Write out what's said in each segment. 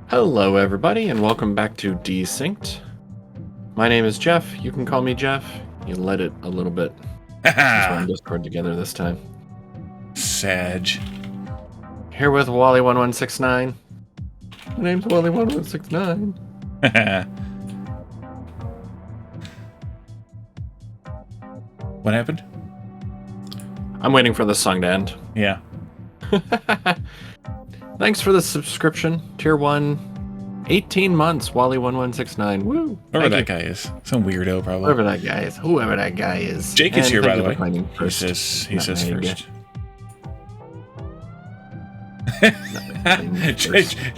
Hello, everybody, and welcome back to Desynced. My name is Jeff. You can call me Jeff. You let it a little bit. Since we're on Discord together this time. Sag. Here with Wally1169. My name's Wally1169. What happened? I'm waiting for the song to end. Yeah. Thanks for the subscription. Tier 1. 18 months, Wally1169. Woo! Whoever that guy is. Some weirdo, probably. Whoever that guy is. Jake is here, by the way. He says first.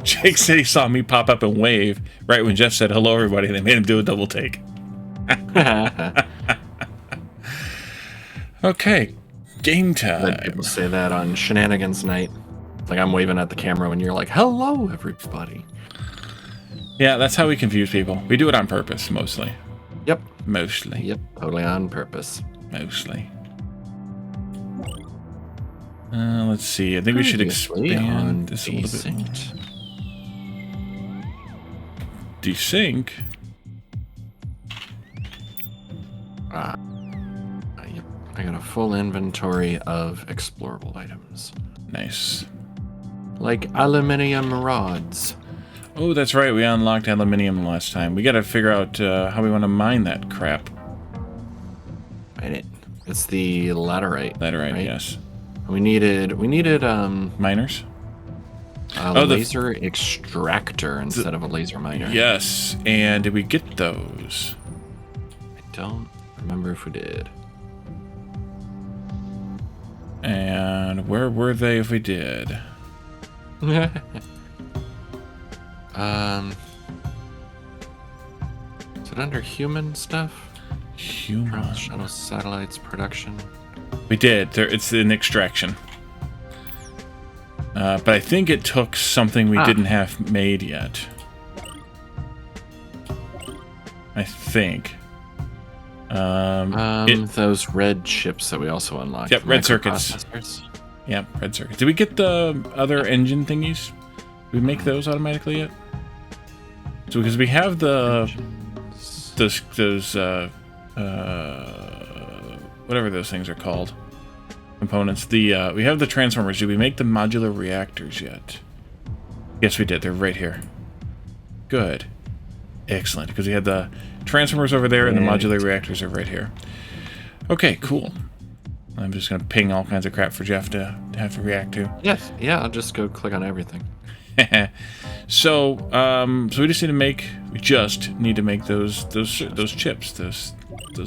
Jake said he saw me pop up and wave right when Jeff said hello, everybody. They made him do a double take. Okay. Game time. People say that on Shenanigans Night. Like I'm waving at the camera when you're like, hello, everybody. Yeah, that's how we confuse people. We do it on purpose, mostly. Yep. Mostly. Yep, totally on purpose. Mostly. Let's see. I think we should expand this a little bit. Desync. Yep. I got a full inventory of explorable items. Nice. Like aluminium rods. Oh, that's right. We unlocked aluminium last time. We got to figure out how we want to mine that crap. It's the laterite. Laterite, right? yes. We needed miners. A laser extractor instead of a laser miner. Yes, and did we get those? I don't remember if we did. And where were they if we did? Is it under human stuff? Human. Shuttle satellites production. We did. It's an extraction. But I think it took something we didn't have made yet. I think. Those red chips that we also unlocked. Yep, red circuits. Yep, red circuits. Did we get the other engine thingies? Did we make those automatically yet? So because we have those whatever those things are called, components. We have the transformers. Did we make the modular reactors yet? Yes, we did. They're right here. Good. Excellent. Because we had the transformers over there and the modular reactors are right here. Okay, cool. I'm just going to ping all kinds of crap for Jeff to have to react to. Yes. Yeah, I'll just go click on everything. So we just need to make those chips, those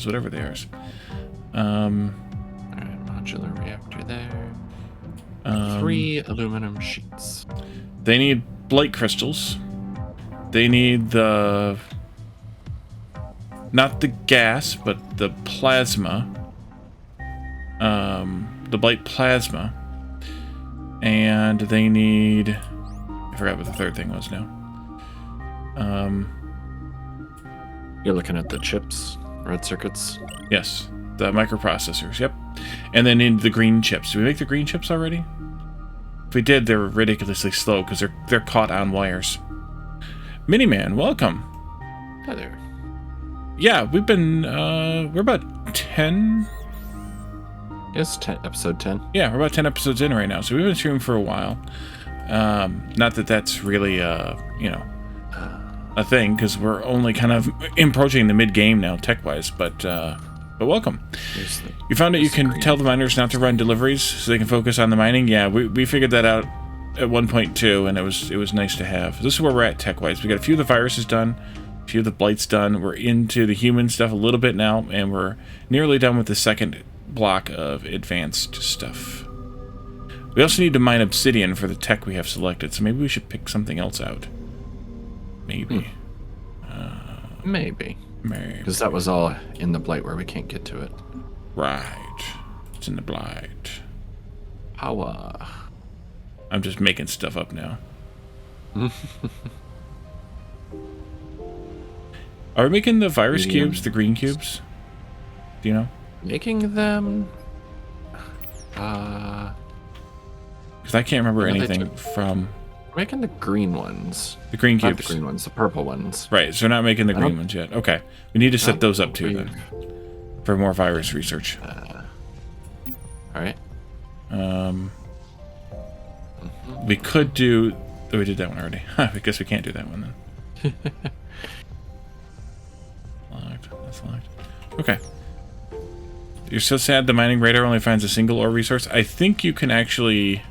whatever they are. Alright, modular reactor there. 3 aluminum sheets. They need blight crystals. They need not the gas, but the plasma. The blight plasma. And they need... I forgot what the third thing was now. You're looking at the chips, red circuits? Yes, the microprocessors, yep. And then in the green chips. Did we make the green chips already? If we did, they're ridiculously slow because they're caught on wires. Miniman, welcome. Hi there. Yeah, we've been, we're about 10... Yes, episode 10. Yeah, we're about 10 episodes in right now, so we've been streaming for a while. Not that that's really, a thing, because we're only kind of approaching the mid-game now, tech-wise, but welcome. You found out you can tell the miners not to run deliveries so they can focus on the mining? Yeah, we figured that out at 1.2, and it was nice to have. This is where we're at tech-wise. We got a few of the viruses done, a few of the blights done. We're into the human stuff a little bit now, and we're nearly done with the second block of advanced stuff. We also need to mine obsidian for the tech we have selected, so maybe we should pick something else out. Maybe. Maybe. Because that was all in the blight where we can't get to it. Right. It's in the blight. Power. I'm just making stuff up now. Are we making the virus cubes, the green cubes? Do you know? Making them? Because I can't remember anything from... Making the green ones. The green Not cubes. the green ones, the purple ones. Right, so we're not making the green ones yet. Okay. We need to set those up too, then. For more virus research. Alright. We could do... Oh, we did that one already. I guess we can't do that one, then. Locked. That's locked. Okay. You're so sad the mining radar only finds a single ore resource. I think you can actually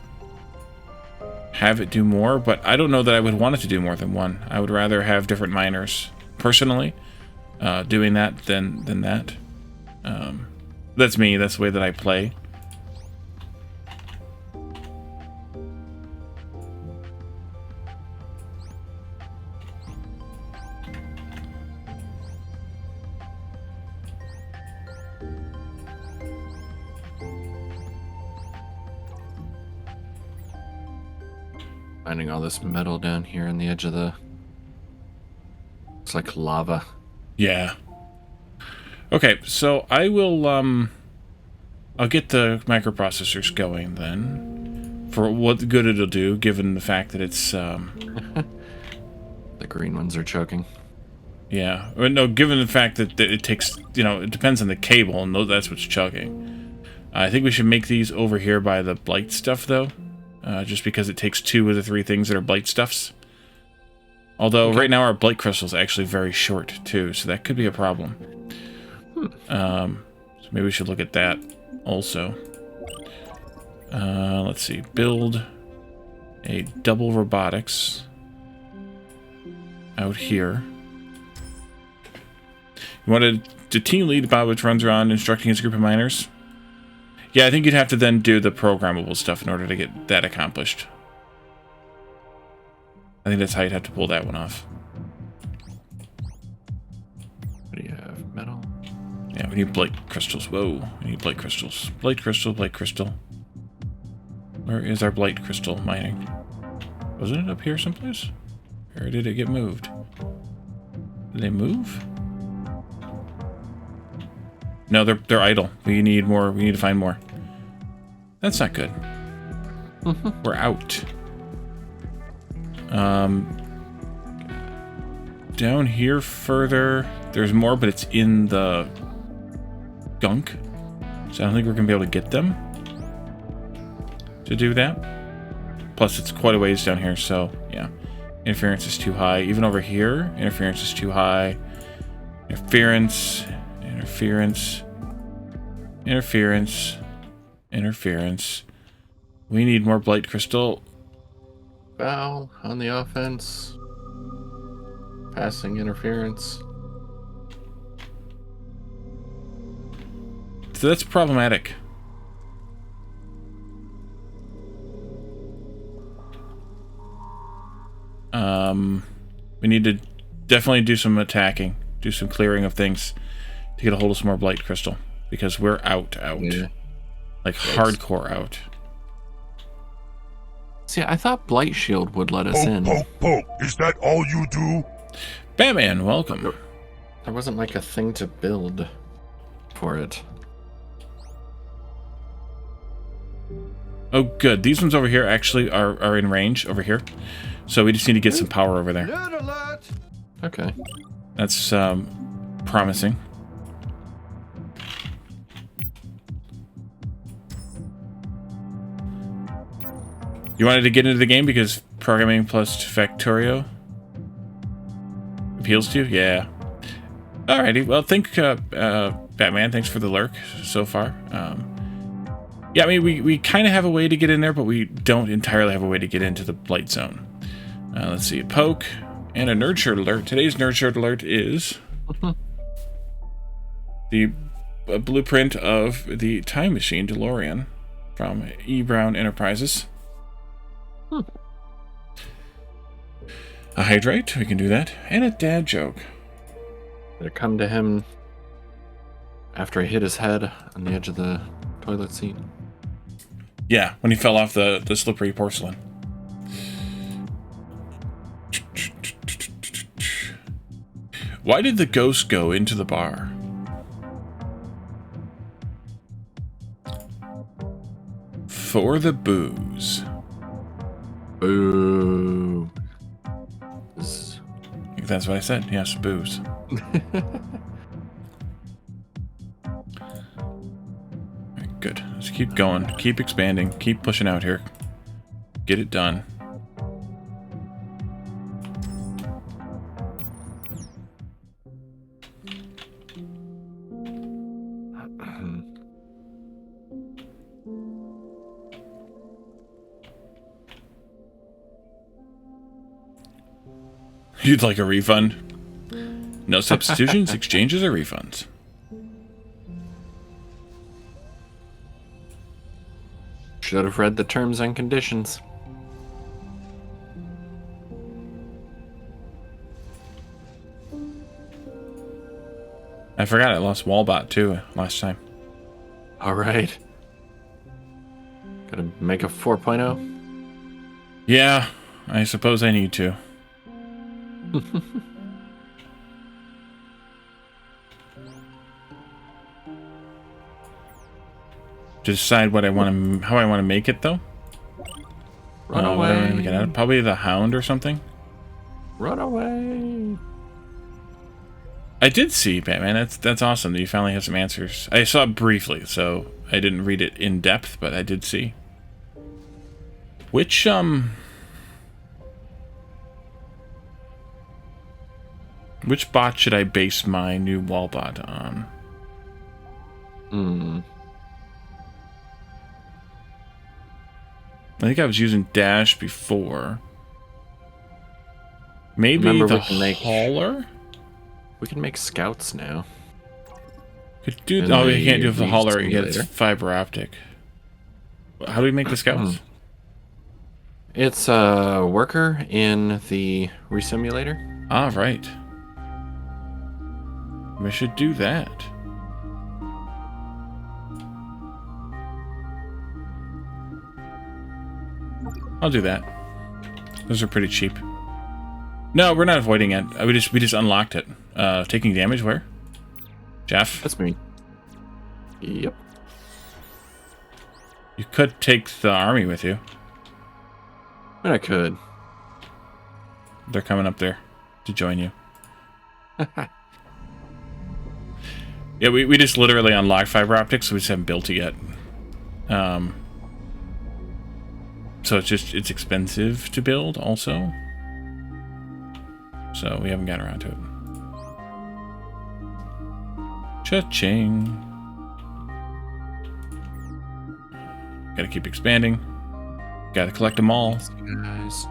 have it do more, but I don't know that I would want it to do more than one. I would rather have different miners, personally, doing that than that. That's me. That's the way that I play. Finding all this metal down here on the edge of the... It's like lava. Yeah. Okay, so I will, I'll get the microprocessors going then. For what good it'll do, given the fact that it's, The green ones are choking. Yeah. No, given the fact that it takes, you know, it depends on the cable, and that's what's chugging. I think we should make these over here by the blight stuff, though. Just because it takes 2 of the 3 things that are blight stuffs. Although, right now our blight crystal is actually very short, too, so that could be a problem. So maybe we should look at that also. Let's see. Build a double robotics out here. You wanted to team lead Bob, which runs around instructing his group of miners? Yeah, I think you'd have to then do the programmable stuff in order to get that accomplished. I think that's how you'd have to pull that one off. What do you have? Metal? Yeah, we need blight crystals. Whoa, we need blight crystals. Blight crystal, blight crystal. Where is our blight crystal mining? Wasn't it up here someplace? Or did it get moved? Did they move? No, they're idle. We need more. We need to find more. That's not good. We're out. Down here further, there's more, but it's in the gunk. So I don't think we're gonna be able to get them to do that. Plus, it's quite a ways down here, so yeah. Interference is too high. Even over here, interference is too high. Interference. We need more blight crystal. Foul on the offense. Passing interference. So that's problematic. We need to definitely do some attacking, do some clearing of things to get a hold of some more blight crystal, because we're out. Yeah. Like hardcore out. See, I thought Blight Shield would let us in. Poke. Is that all you do? Batman, welcome. There wasn't like a thing to build for it. Oh, good. These ones over here actually are in range over here. So we just need to get some power over there. Okay. That's promising. You wanted to get into the game because programming plus Factorio appeals to you? Yeah. Alrighty. Well, Batman, thanks for the lurk so far. Yeah, I mean, we kind of have a way to get in there, but we don't entirely have a way to get into the blight zone. Let's see. A poke and a nerd shirt alert. Today's nerd shirt alert is the blueprint of the Time Machine DeLorean from E. Brown Enterprises. A hydrate, we can do that. And a dad joke. Did it come to him after he hit his head on the edge of the toilet seat? Yeah, when he fell off the slippery porcelain. Why did the ghost go into the bar? For the booze. Boo. That's what I said. Yes, booze. Alright, good. Let's keep going. Keep expanding. Keep pushing out here. Get it done. You'd like a refund? No substitutions, exchanges, or refunds. Should have read the terms and conditions. I forgot I lost Wallbot too last time. All right. Gotta make a 4.0. Yeah, I suppose I need to. Decide what I want to, how I want to make it though. Run away. What do I get out of? Probably the Hound or something. Run away. I did see Batman. That's awesome that you finally have some answers. I saw it briefly, so I didn't read it in depth, but I did see. Which bot should I base my new wall bot on? I think I was using Dash before. Maybe Remember, the Hauler? We can make scouts now. Could do. And Oh, you can't do the the Hauler. You get simulator. fiber optic. How do we make the scouts? It's a worker in the resimulator. Ah, right. We should do that. I'll do that. Those are pretty cheap. No, we're not avoiding it. We just unlocked it. Taking damage where? Jeff? That's me. Yep. You could take the army with you. I could. They're coming up there to join you. Yeah, we just literally unlocked fiber optics, so we just haven't built it yet. So it's expensive to build also. So we haven't gotten around to it. Cha-ching. Gotta keep expanding. Gotta collect them all. Guys.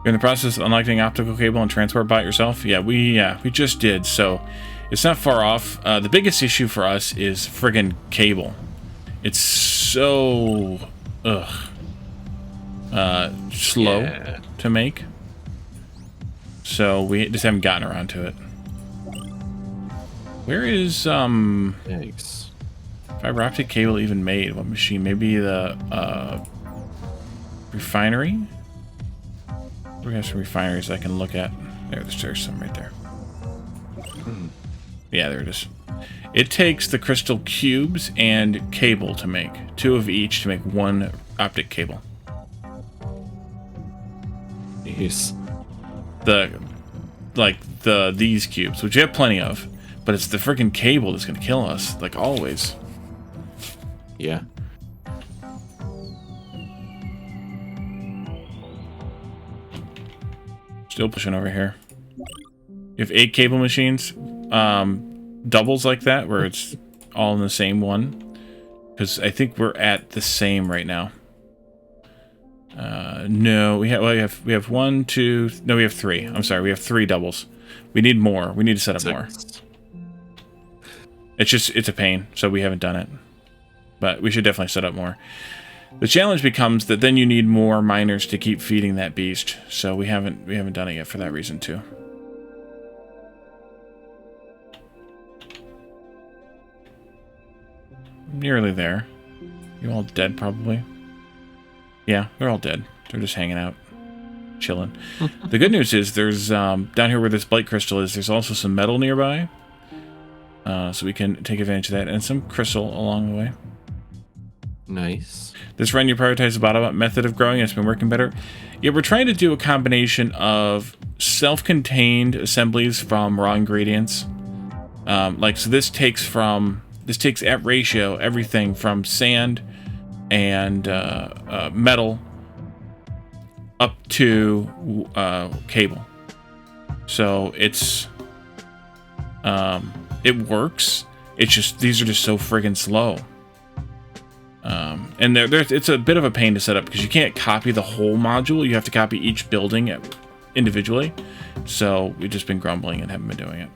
You're in the process of unlocking optical cable and transport bot yourself? Yeah, we just did, so it's not far off. The biggest issue for us is friggin' cable. It's so slow to make. So we just haven't gotten around to it. Where is Yikes. fiber optic cable even made? What machine? Maybe the refinery? We have some refineries I can look at. There's some right there. Yeah, there it is. It takes the crystal cubes and cable to make. 2 of each to make 1 optic cable. Jeez. These cubes, which you have plenty of, but it's the freaking cable that's gonna kill us, like always. Yeah. Still pushing over here. You have 8 cable machines, doubles like that, where it's all in the same one. Because I think we're at the same right now. No, we have 1, 2. No, we have 3. I'm sorry, we have 3 doubles. We need more. We need to set up more. It's a pain, so we haven't done it. But we should definitely set up more. The challenge becomes that then you need more miners to keep feeding that beast. So we haven't done it yet for that reason too. Nearly there. You all dead probably? Yeah, they're all dead. They're just hanging out, chilling. The good news is there's down here where this blight crystal is, there's also some metal nearby. So we can take advantage of that, and some crystal along the way. Nice. This run, you prioritize the bottom-up method of growing. It's been working better. Yeah, we're trying to do a combination of self-contained assemblies from raw ingredients. So this takes at ratio everything from sand and metal up to cable. So it's it works. It's just these are just so friggin' slow. And it's a bit of a pain to set up because you can't copy the whole module. You have to copy each building individually. So we've just been grumbling and haven't been doing it.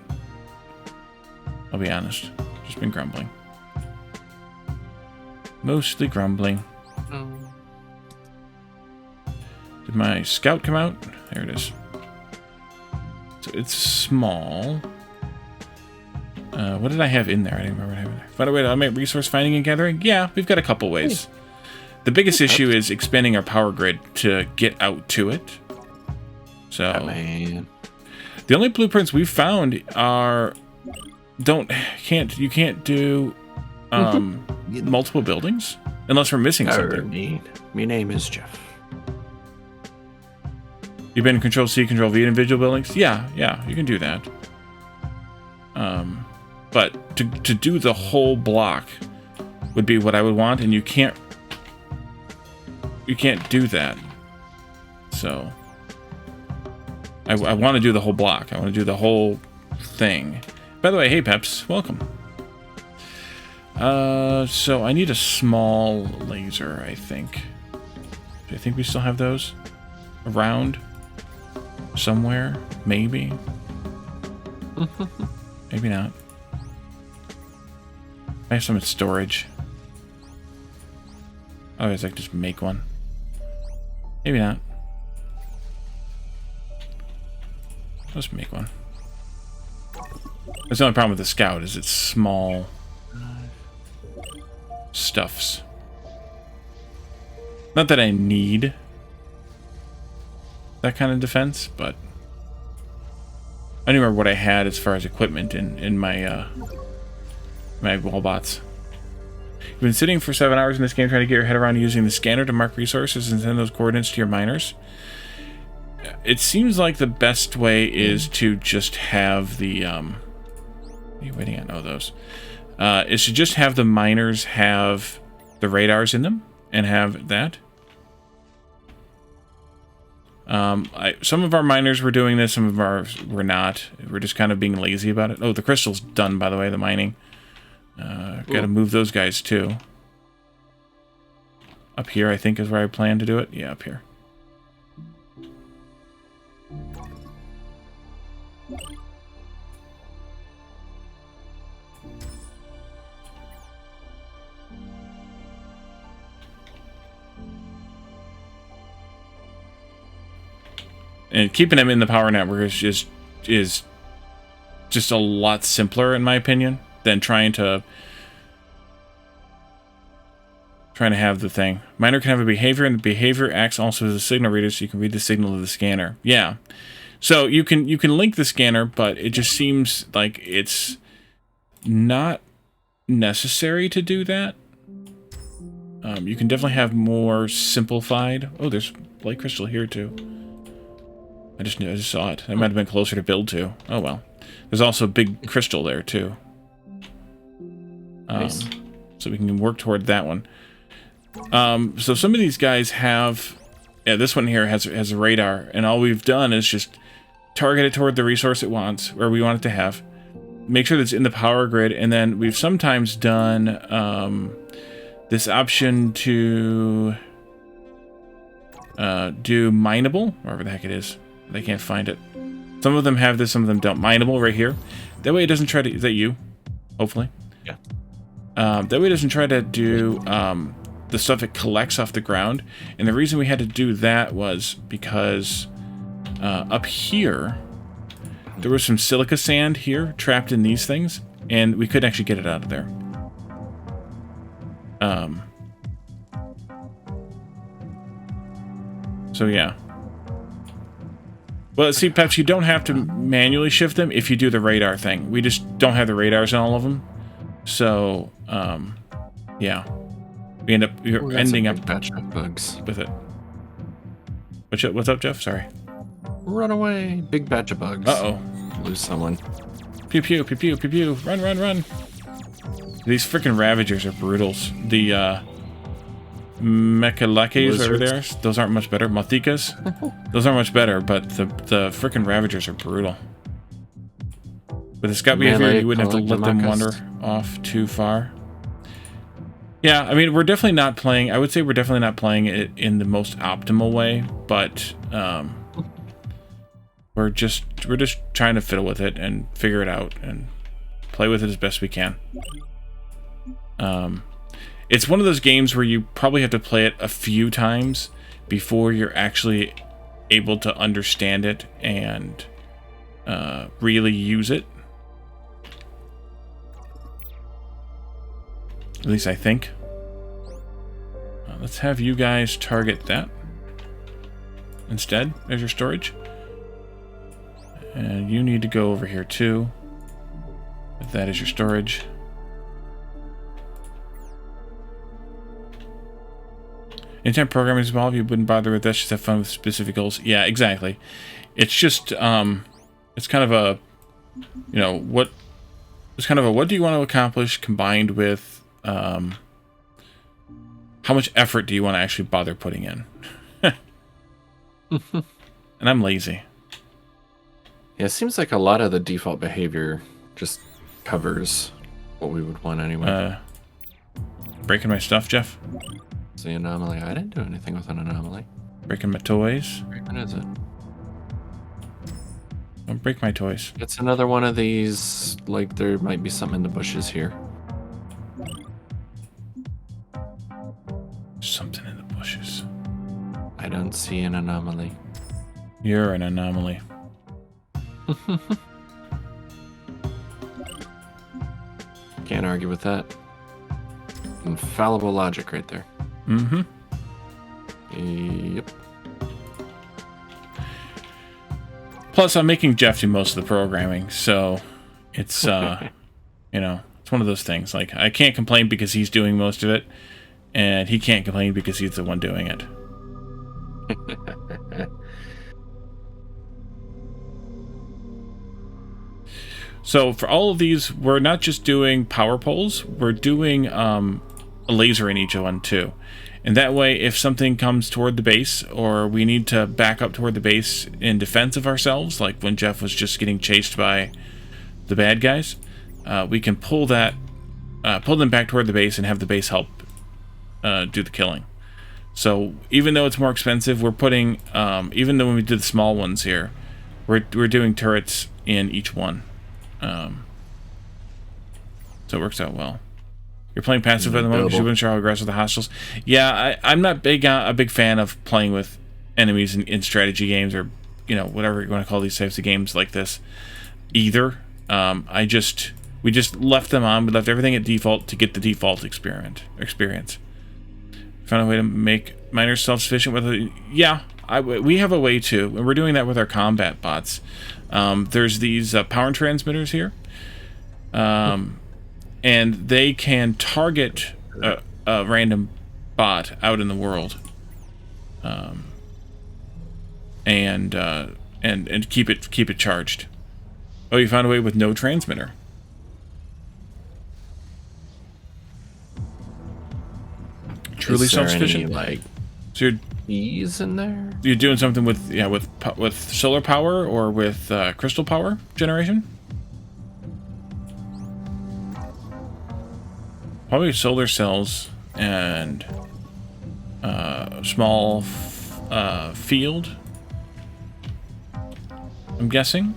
I'll be honest. Just been grumbling. Mostly grumbling. Did my scout come out? There it is. So it's small. What did I have in there? I didn't remember what I had in there. By the way, I made resource finding and gathering. Yeah, we've got a couple ways. The biggest issue is expanding our power grid to get out to it. So the only blueprints we've found are you can't do multiple buildings unless we're missing something. My name is Jeff. You've been in Control C, Control V individual buildings? Yeah, you can do that. But to do the whole block would be what I would want, and you can't do that. So I want to do the whole block. I want to do the whole thing. By the way, hey Peps, welcome. So I need a small laser, I think. Do I think we still have those around somewhere? Maybe. Maybe not. I have some in storage. Otherwise I could just make one. Maybe not. Let's make one. That's the only problem with the scout is it's small stuffs. Not that I need that kind of defense, but I don't remember what I had as far as equipment in my my wallbots. You've been sitting for 7 hours in this game trying to get your head around using the scanner to mark resources and send those coordinates to your miners. It seems like the best way is to just have the what are you waiting on? Oh, those. Is to just have the miners have the radars in them and have that. Some of our miners were doing this, some of ours were not. We're just kind of being lazy about it. Oh, the crystal's done, by the way, the mining. Gotta move those guys, too. Up here, I think, is where I plan to do it. Yeah, up here. And keeping them in the power network is just a lot simpler, in my opinion, than trying to have the thing. Miner can have a behavior, and the behavior acts also as a signal reader, so you can read the signal of the scanner. Yeah. So you can link the scanner, but it just seems like it's not necessary to do that. You can definitely have more simplified. Oh, there's light crystal here too. I just saw it. That might have been closer to build to. Oh well. There's also a big crystal there too. Nice. So we can work toward that one. So some of these guys have, yeah, this one here has a radar, and all we've done is just target it toward the resource it wants, where we want it to have. Make sure that it's in the power grid, and then we've sometimes done this option to do mineable, wherever the heck it is. They can't find it. Some of them have this, some of them don't. Mineable right here. That way it doesn't try to... Is that you? Hopefully. Yeah. That way it doesn't try to do the stuff it collects off the ground. And the reason we had to do that was because up here, there was some silica sand here trapped in these things, and we couldn't actually get it out of there. So yeah. Well, see, Peps, you don't have to manually shift them if you do the radar thing. We just don't have the radars on all of them. So, yeah. We end up ending up batch of bugs with it. What's up, Jeff? Sorry. Run away! Big batch of bugs. Uh-oh. Lose someone. Pew pew pew pew pew pew. Run run run. These freaking Ravagers are brutals. The Mechalekes over there. Those aren't much better. Mothikas. Those aren't much better, but the freaking Ravagers are brutal. With the scout behavior, you wouldn't have to let them wander off too far. Yeah, I mean, we're definitely not playing... I would say we're definitely not playing it in the most optimal way, but we're just trying to fiddle with it and figure it out and play with it as best we can. It's one of those games where you probably have to play it a few times before you're actually able to understand it and really use it. At least I think. Let's have you guys target that instead as your storage. And you need to go over here too. If that is your storage. Anytime programming is involved, you wouldn't bother with that. Just have fun with specific goals. Yeah, exactly. It's just, it's kind of a, you know, what do you want to accomplish combined with, how much effort do you want to actually bother putting in? And I'm lazy. Yeah, it seems like a lot of the default behavior just covers what we would want anyway. Breaking my stuff, Jeff? It's the anomaly. I didn't do anything with an anomaly. Breaking my toys? What is it? Don't break my toys. It's another one of these, like there might be something in the bushes here. Something in the bushes. I don't see an anomaly. You're an anomaly. Can't argue with that. Infallible logic right there. Mm-hmm. Yep. Plus, I'm making Jeff do most of the programming, so it's, you know, it's one of those things. Like, I can't complain because he's doing most of it, and he can't complain because he's the one doing it. So for all of these, we're not just doing power poles, we're doing a laser in each one too. And that way, if something comes toward the base, or we need to back up toward the base in defense of ourselves, like when Jeff was just getting chased by the bad guys, we can pull them back toward the base and have the base help do the killing. So even though it's more expensive, we're putting, even though when we did the small ones here, we're doing turrets in each one. So it works out well. You're playing passive at the moment because you weren't sure how aggressive the hostiles. Yeah, I'm not a big fan of playing with enemies in strategy games, or you know, whatever you want to call these types of games like this either. We just left them on. We left everything at default to get the default experience. Found a way to make miners self-sufficient with it. Yeah, we have a way to, and we're doing that with our combat bots. There's these power transmitters here, and they can target a random bot out in the world, and keep it charged. Oh, you found a way with no transmitter. Truly self-sufficient. Like, so you're ease in there? You're doing something with solar power or with crystal power generation? Probably solar cells and small field, I'm guessing.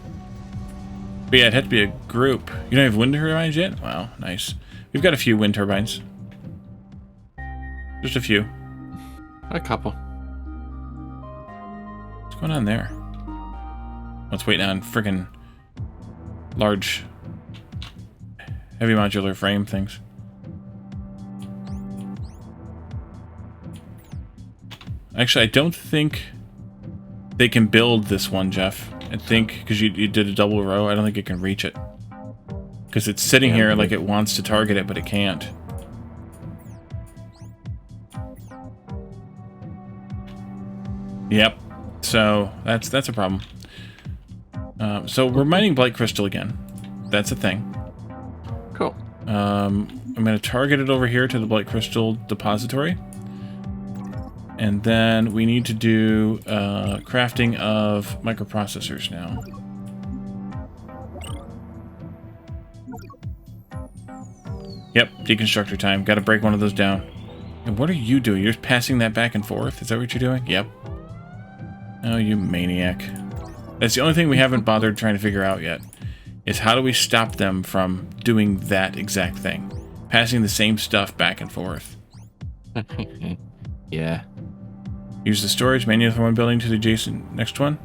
But yeah, it'd have to be a group. You don't have wind turbines yet? Wow, nice. We've got a few wind turbines. Just a few. A couple. What's going on there? Let's wait on friggin' large heavy modular frame things. Actually, I don't think they can build this one, Jeff. I think, because you did a double row, I don't think it can reach it. Because it's sitting here like it wants to target it, but it can't. Yep. So, that's a problem. So, we're mining Blight Crystal again. That's a thing. Cool. I'm going to target it over here to the Blight Crystal Depository. And then we need to do crafting of microprocessors now. Yep, deconstructor time. Got to break one of those down. And what are you doing? You're just passing that back and forth? Is that what you're doing? Yep. Oh, you maniac. That's the only thing we haven't bothered trying to figure out yet. Is how do we stop them from doing that exact thing? Passing the same stuff back and forth. Yeah. Use the storage menu from one building to the adjacent next one.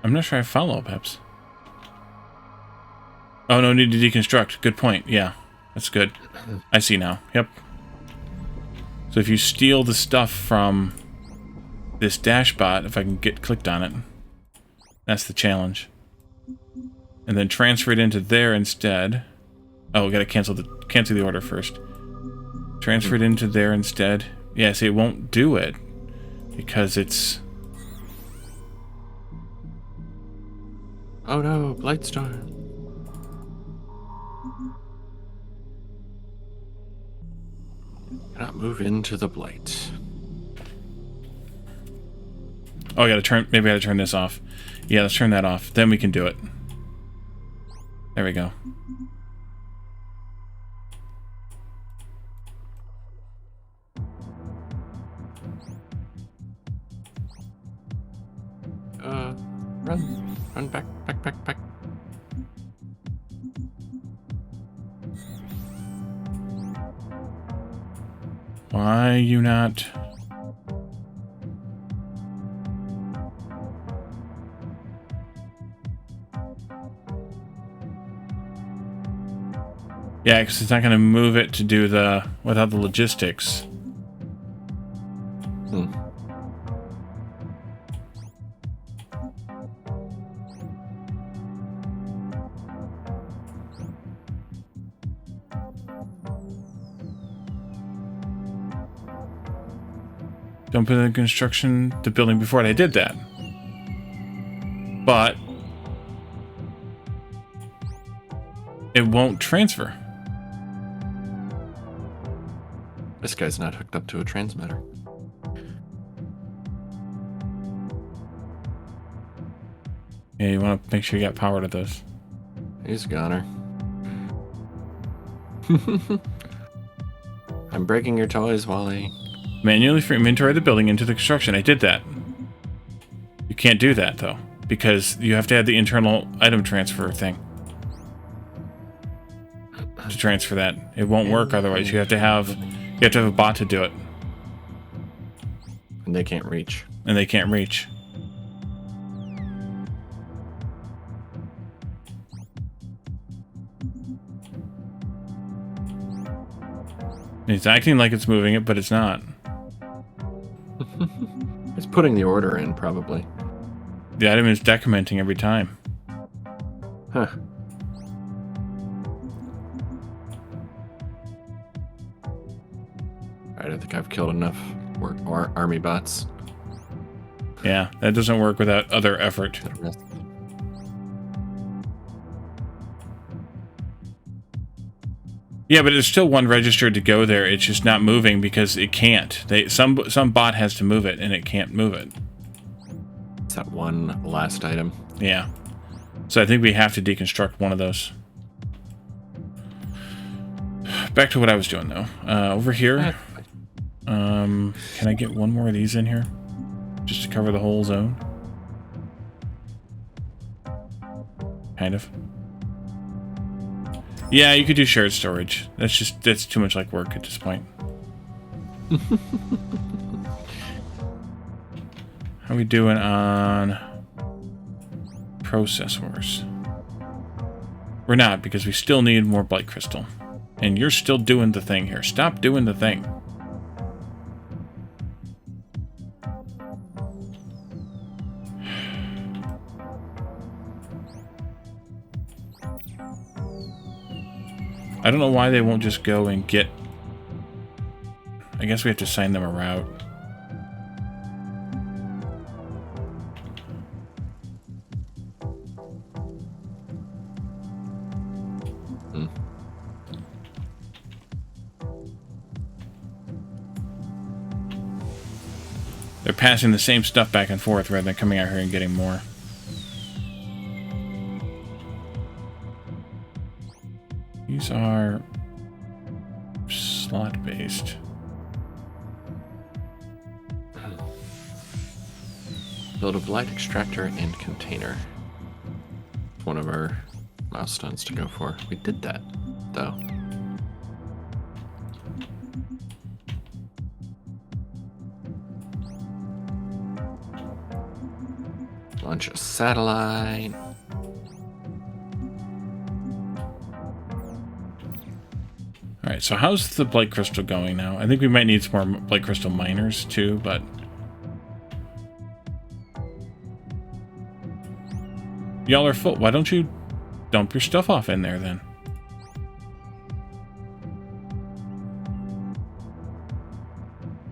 I'm not sure I follow, Peps. Oh, no, need to deconstruct. Good point. Yeah, that's good. I see now. Yep. So if you steal the stuff from this dashbot, if I can get clicked on it, that's the challenge. And then transfer it into there instead. Oh, we gotta cancel the order first. Transfer it into there instead. Yeah, see, it won't do it because it's. Oh no, Blightstorm. Cannot move into the blight. Oh, I gotta turn. Maybe I gotta turn this off. Yeah, let's turn that off. Then we can do it. There we go. Run back. Why are you not? Yeah, because it's not going to move it to do the without the logistics. Don't put in construction the building before it. I did that. But it won't transfer. This guy's not hooked up to a transmitter. Yeah, you want to make sure you got power to those. He's a goner. I'm breaking your toys, Wally. Manually inventory the building into the construction. I did that. You can't do that, though, because you have to have the internal item transfer thing to transfer that. It won't work otherwise. You have to have a bot to do it. And they can't reach. And they can't reach. It's acting like it's moving it, but it's not. It's putting the order in, probably. The item is decrementing every time. Huh. Alright, I think I've killed enough army bots. Yeah, that doesn't work without other effort. Yeah, but there's still one registered to go there. It's just not moving because it can't. Some bot has to move it, and it can't move it. It's that one last item. Yeah. So I think we have to deconstruct one of those. Back to what I was doing, though. Over here, can I get one more of these in here? Just to cover the whole zone? Kind of. Yeah, you could do shared storage. That's too much like work at this point. How are we doing on processors? We're not, because we still need more blight crystal. And you're still doing the thing here. Stop doing the thing. I don't know why they won't just go and get... I guess we have to assign them a route. They're passing the same stuff back and forth rather than coming out here and getting more. These are slot-based. Build a blight extractor and container. One of our milestones to go for. We did that, though. Launch a satellite. Alright, so how's the blight crystal going now? I think we might need some more blight crystal miners too, but... Y'all are full. Why don't you dump your stuff off in there then?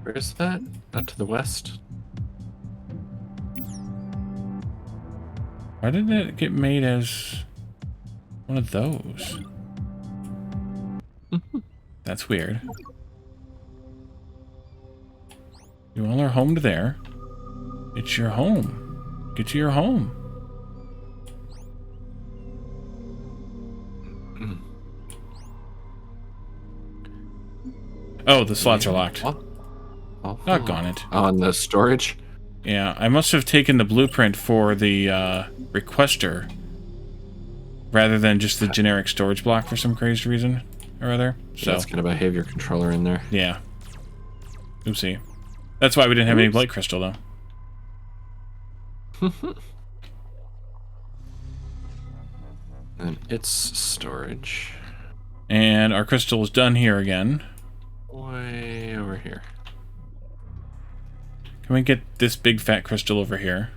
Where is that? Out to the west? Why didn't it get made as one of those? That's weird. You all are homed there. It's your home. Get to your home. Oh, the slots are locked. Oh, Doggone it. On the storage? Yeah, I must have taken the blueprint for the requester rather than just the generic storage block for some crazy reason or other. So that's got a behavior controller in there. Yeah. Oopsie. That's why we didn't have any blight crystal, though. And it's storage. And our crystal is done here again. Way over here. Can we get this big fat crystal over here?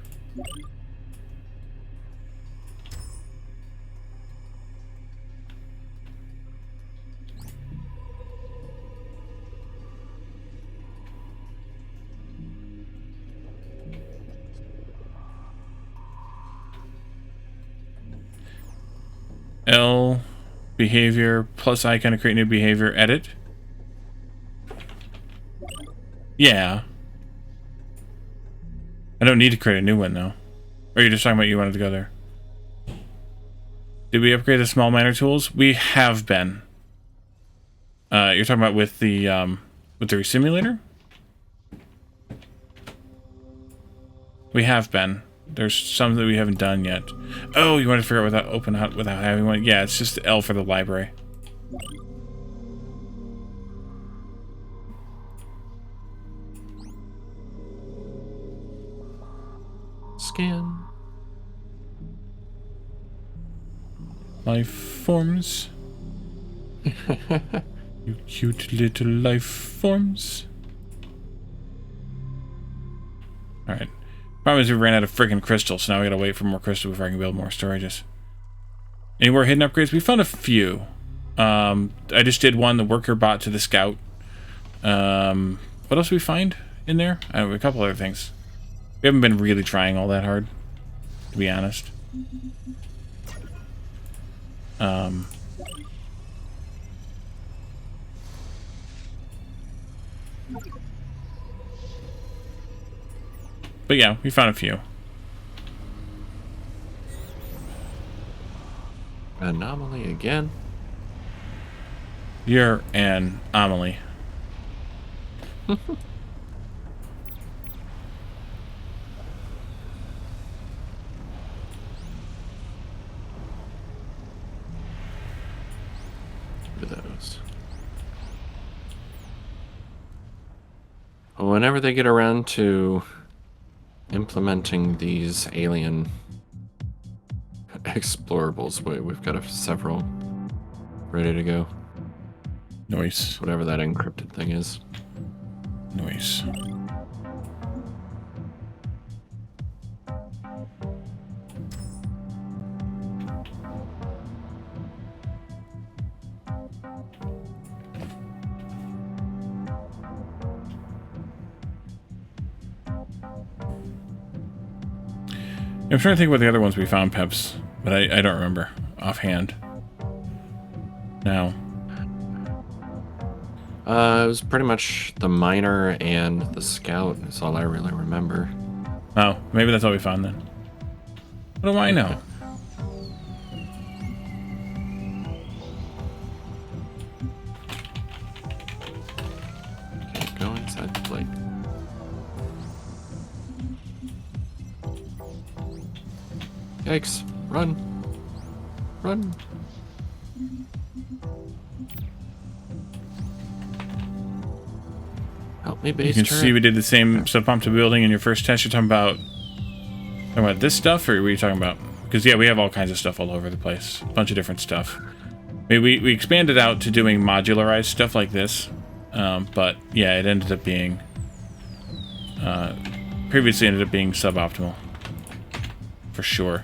L, behavior, plus icon to create new behavior, edit. Yeah. I don't need to create a new one, though. Or are you just talking about you wanted to go there? Did we upgrade the small miner tools? We have been. You're talking about with the resimulator? We have been. There's some that we haven't done yet. Oh, you want to figure out without open out without having one? Yeah, it's just L for the library. Scan. Life forms. You cute little life forms. Alright. Problem is we ran out of friggin' crystal, so now we gotta wait for more crystal before I can build more storages. Any more hidden upgrades? We found a few. I just did one, the worker bot to the scout. What else did we find in there? A couple other things. We haven't been really trying all that hard, to be honest. But yeah, we found a few. Anomaly again. You're an anomaly. Look at those. Whenever they get around to implementing these alien explorables. We've got several ready to go. Nice. Whatever that encrypted thing is. Nice. I'm trying to think what the other ones we found, Peps, but I don't remember offhand. Now. It was pretty much the miner and the scout. That's all I really remember. Oh, maybe that's all we found then. What do I know? Okay, go inside the plate. Yikes. Run. Run. Help me, base You can turret. see we did the same sub-pump to building in your first test. You're talking about this stuff, or what are you talking about? Because, yeah, we have all kinds of stuff all over the place. A bunch of different stuff. We expanded out to doing modularized stuff like this. But, yeah, it ended up being... previously ended up being suboptimal. For sure.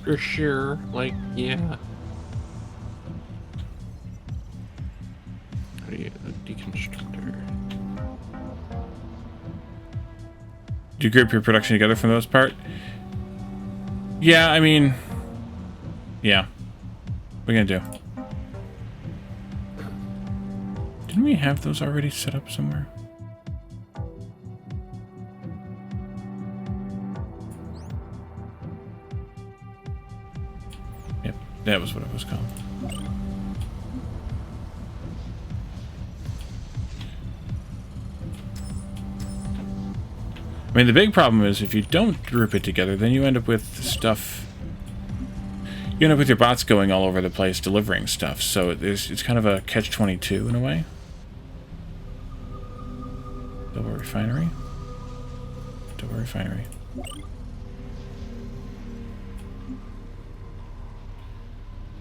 For sure. Like, yeah. How do you... A deconstructor. Do you group your production together for the most part? Yeah, I mean... Yeah. What are we gonna do? Didn't we have those already set up somewhere? Yep, that was what it was called. I mean, the big problem is if you don't group it together, then you end up with stuff... You end up with your bots going all over the place delivering stuff, so it's kind of a catch-22 in a way. Double refinery. Double refinery.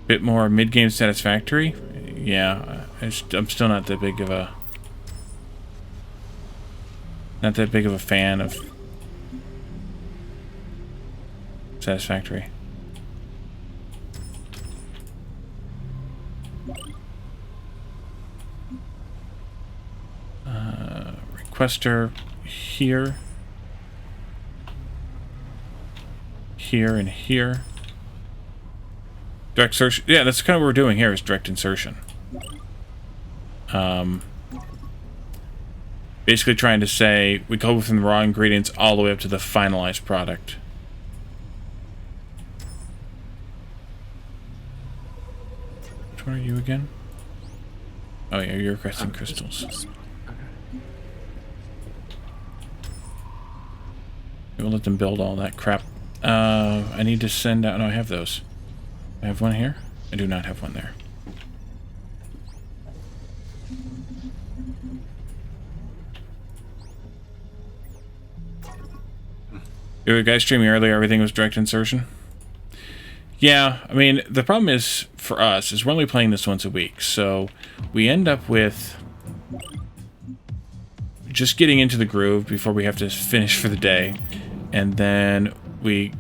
Bit more mid-game satisfactory. Yeah, I'm still not that big of a... Not that big of a fan of satisfactory. Requester here. Here and here. Direct insertion. Yeah, that's kind of what we're doing here is direct insertion. Basically trying to say we go from the raw ingredients all the way up to the finalized product. Which one are you again? Oh yeah, you're requesting crystals. We'll let them build all that crap. I need to send out... No, I have those. I have one here. I do not have one there. You guys streaming earlier, everything was direct insertion? Yeah, I mean, the problem is, for us, is we're only playing this once a week, so we end up with just getting into the groove before we have to finish for the day, and then we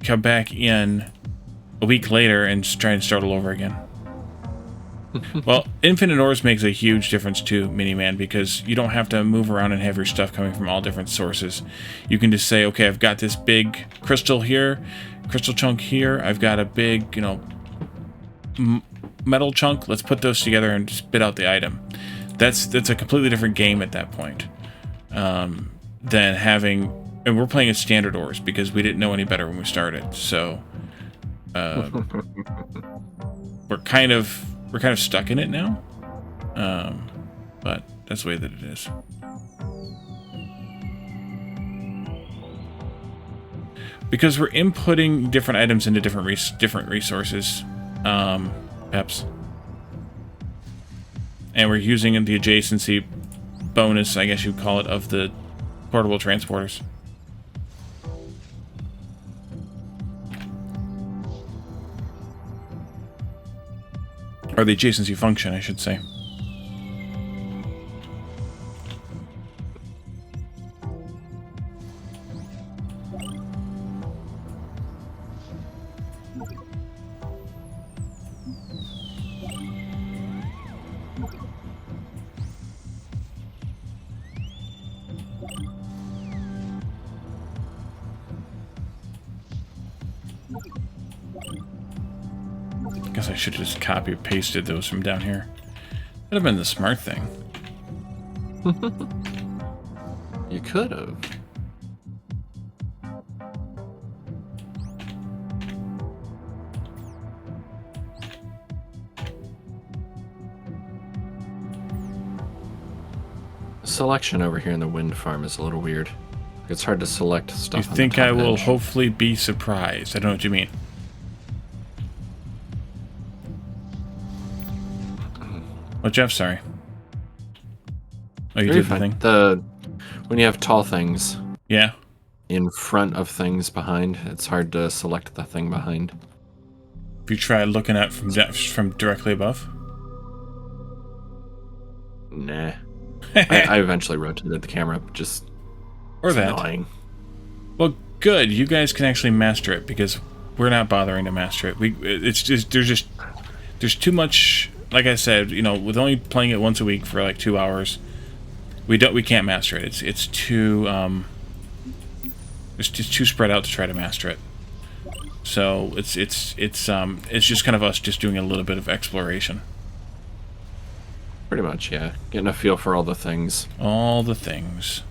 come back in a week later and just try and start all over again. Well, Infinite Ores makes a huge difference too, Miniman, because you don't have to move around and have your stuff coming from all different sources. You can just say, okay, I've got this big crystal here, crystal chunk here, I've got a big, you know, metal chunk, let's put those together and spit out the item. That's a completely different game at that point than having... And we're playing at standard ores because we didn't know any better when we started, so we're kind of stuck in it now, but that's the way that it is. Because we're inputting different items into different resources, Peps, and we're using the adjacency bonus, I guess you'd call it, of the portable transporters. Or the adjacency function, I should say. Guess I should have just copy pasted those from down here. That'd have been the smart thing. You could have. Selection over here in the wind farm is a little weird. It's hard to select stuff. You on think the top I will edge. hopefully be surprised? I don't know what you mean. Oh, Jeff, sorry. Oh, you You're did the fine. thing? When you have tall things Yeah. in front of things behind, it's hard to select the thing behind. Have you tried looking at from directly above? Nah. I eventually rotated the camera, just Or that. annoying. Well, good. You guys can actually master it because we're not bothering to master it. It's just there's too much. Like I said, you know, with only playing it once a week for like 2 hours, we can't master it. It's too it's just too spread out to try to master it. So it's just kind of us just doing a little bit of exploration. Pretty much, yeah. Getting a feel for all the things. All the things.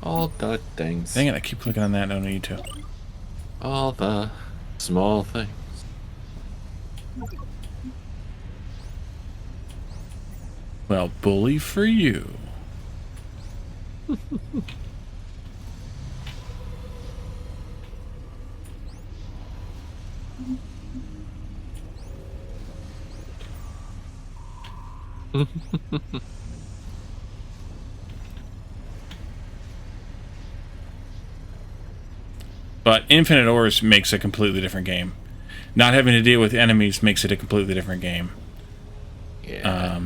All the things. Dang it! I keep clicking on that. I don't need to. All the small things. Well, bully for you. But Infinite Ores makes a completely different game. Not having to deal with enemies makes it a completely different game. Yeah.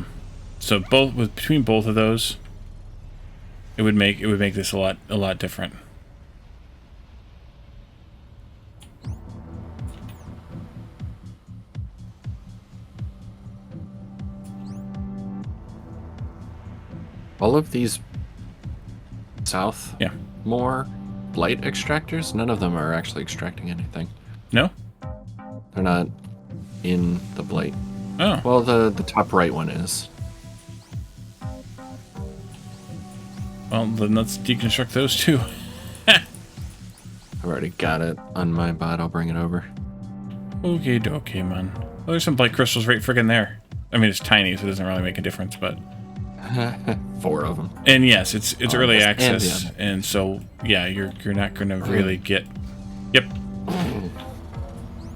So between both of those, it would make this a lot different. All of these south Yeah. more light extractors, none of them are actually extracting anything. No? They're not in the blight. Oh. Well, the top right one is. Well, then let's deconstruct those too. I've already got it on my bot. I'll bring it over. Okay, dokie, man. Well, there's some blight crystals right friggin' there. I mean, it's tiny, so it doesn't really make a difference, but... 4 of them. And yes, it's early yes, access, and so yeah, you're not gonna really get. Yep.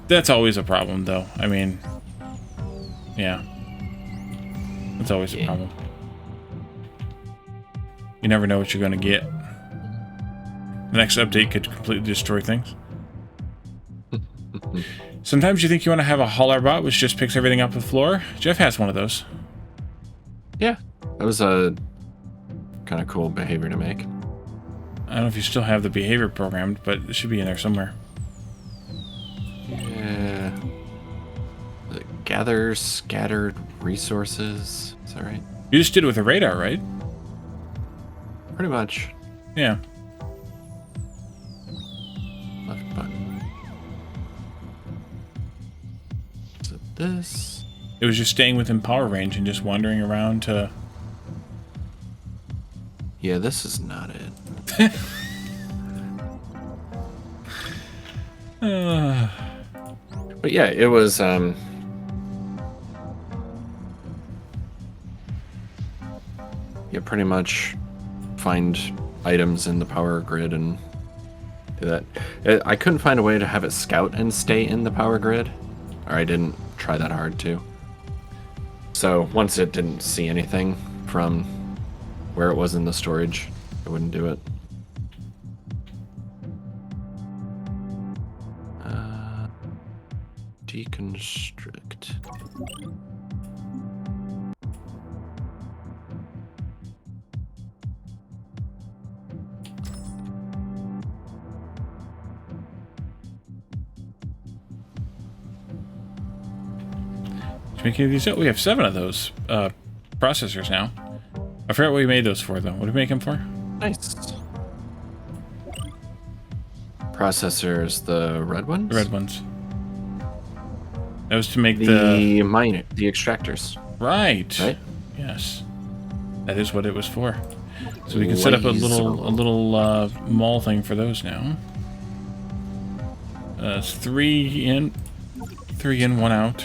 That's always a problem, though. I mean, yeah, that's always a problem. You never know what you're gonna get. The next update could completely destroy things. Sometimes you think you want to have a hauler bot which just picks everything up the floor. Jeff has one of those. Yeah, that was a kind of cool behavior to make. I don't know if you still have the behavior programmed, but it should be in there somewhere. Yeah. Gather scattered resources. Is that right? You just did it with a radar, right? Pretty much. Yeah. Left button. Is it this? It was just staying within power range and just wandering around to... Yeah, this is not it. But yeah, it was yeah, pretty much find items in the power grid and do that. I couldn't find a way to have it scout and stay in the power grid, or I didn't try that hard to. So once it didn't see anything from where it was in the storage, it wouldn't do it. deconstruct. Making these out. We have 7 of those processors now. I forgot what we made those for, though. What did we make them for? Nice. Processors, the red ones? The red ones. That was to make the miner, the extractors. Right. Right? Yes. That is what it was for. So we can set up a little mall thing for those now. It's 3 in, 1 out.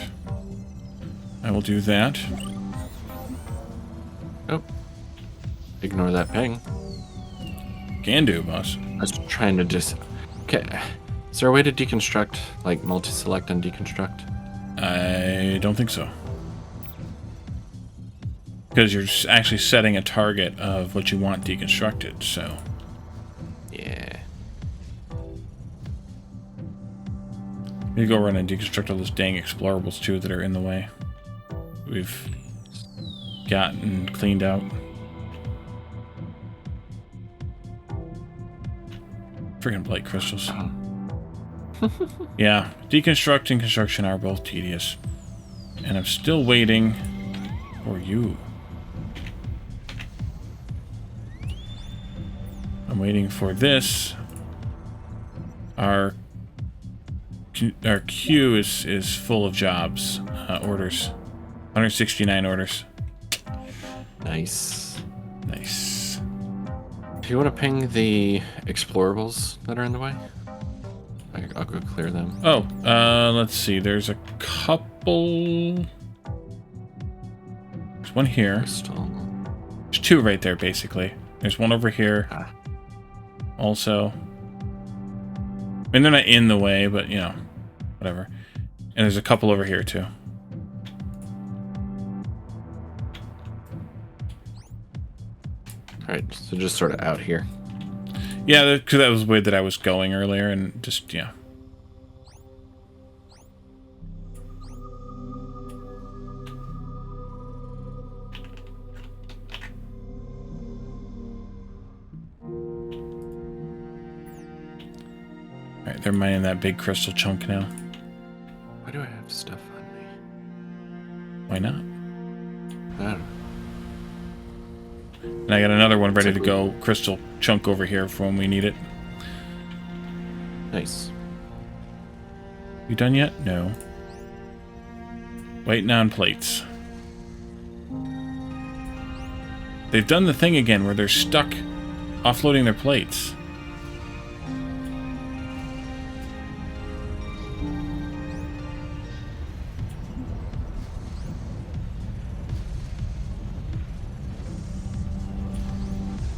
I will do that. Oh. Ignore that ping. Can do, boss. I was trying to just... Okay. Is there a way to deconstruct, like multi-select and deconstruct? I don't think so. Because you're actually setting a target of what you want deconstructed, so... Yeah. We go run and deconstruct all those dang explorables, too, that are in the way. We've gotten cleaned out. Freaking blight crystals. Yeah, deconstruct and construction are both tedious. And I'm still waiting for you. I'm waiting for this. Our queue is full of jobs, orders. 169 orders. Nice. Nice. Do you want to ping the explorables that are in the way? I'll go clear them. Oh, let's see. There's a couple. There's one here. Crystal. There's 2 right there, basically. There's one over here. Ah. Also. I mean, they're not in the way, but, you know, whatever. And there's a couple over here, too. Alright, so just sort of out here. Yeah, because that was the way that I was going earlier, and just, yeah. Alright, they're mining that big crystal chunk now. Why do I have stuff on me? Why not? I don't know. And I got another one ready to go, crystal chunk over here for when we need it. Nice. You done yet? No. Waiting on plates. They've done the thing again where they're stuck offloading their plates.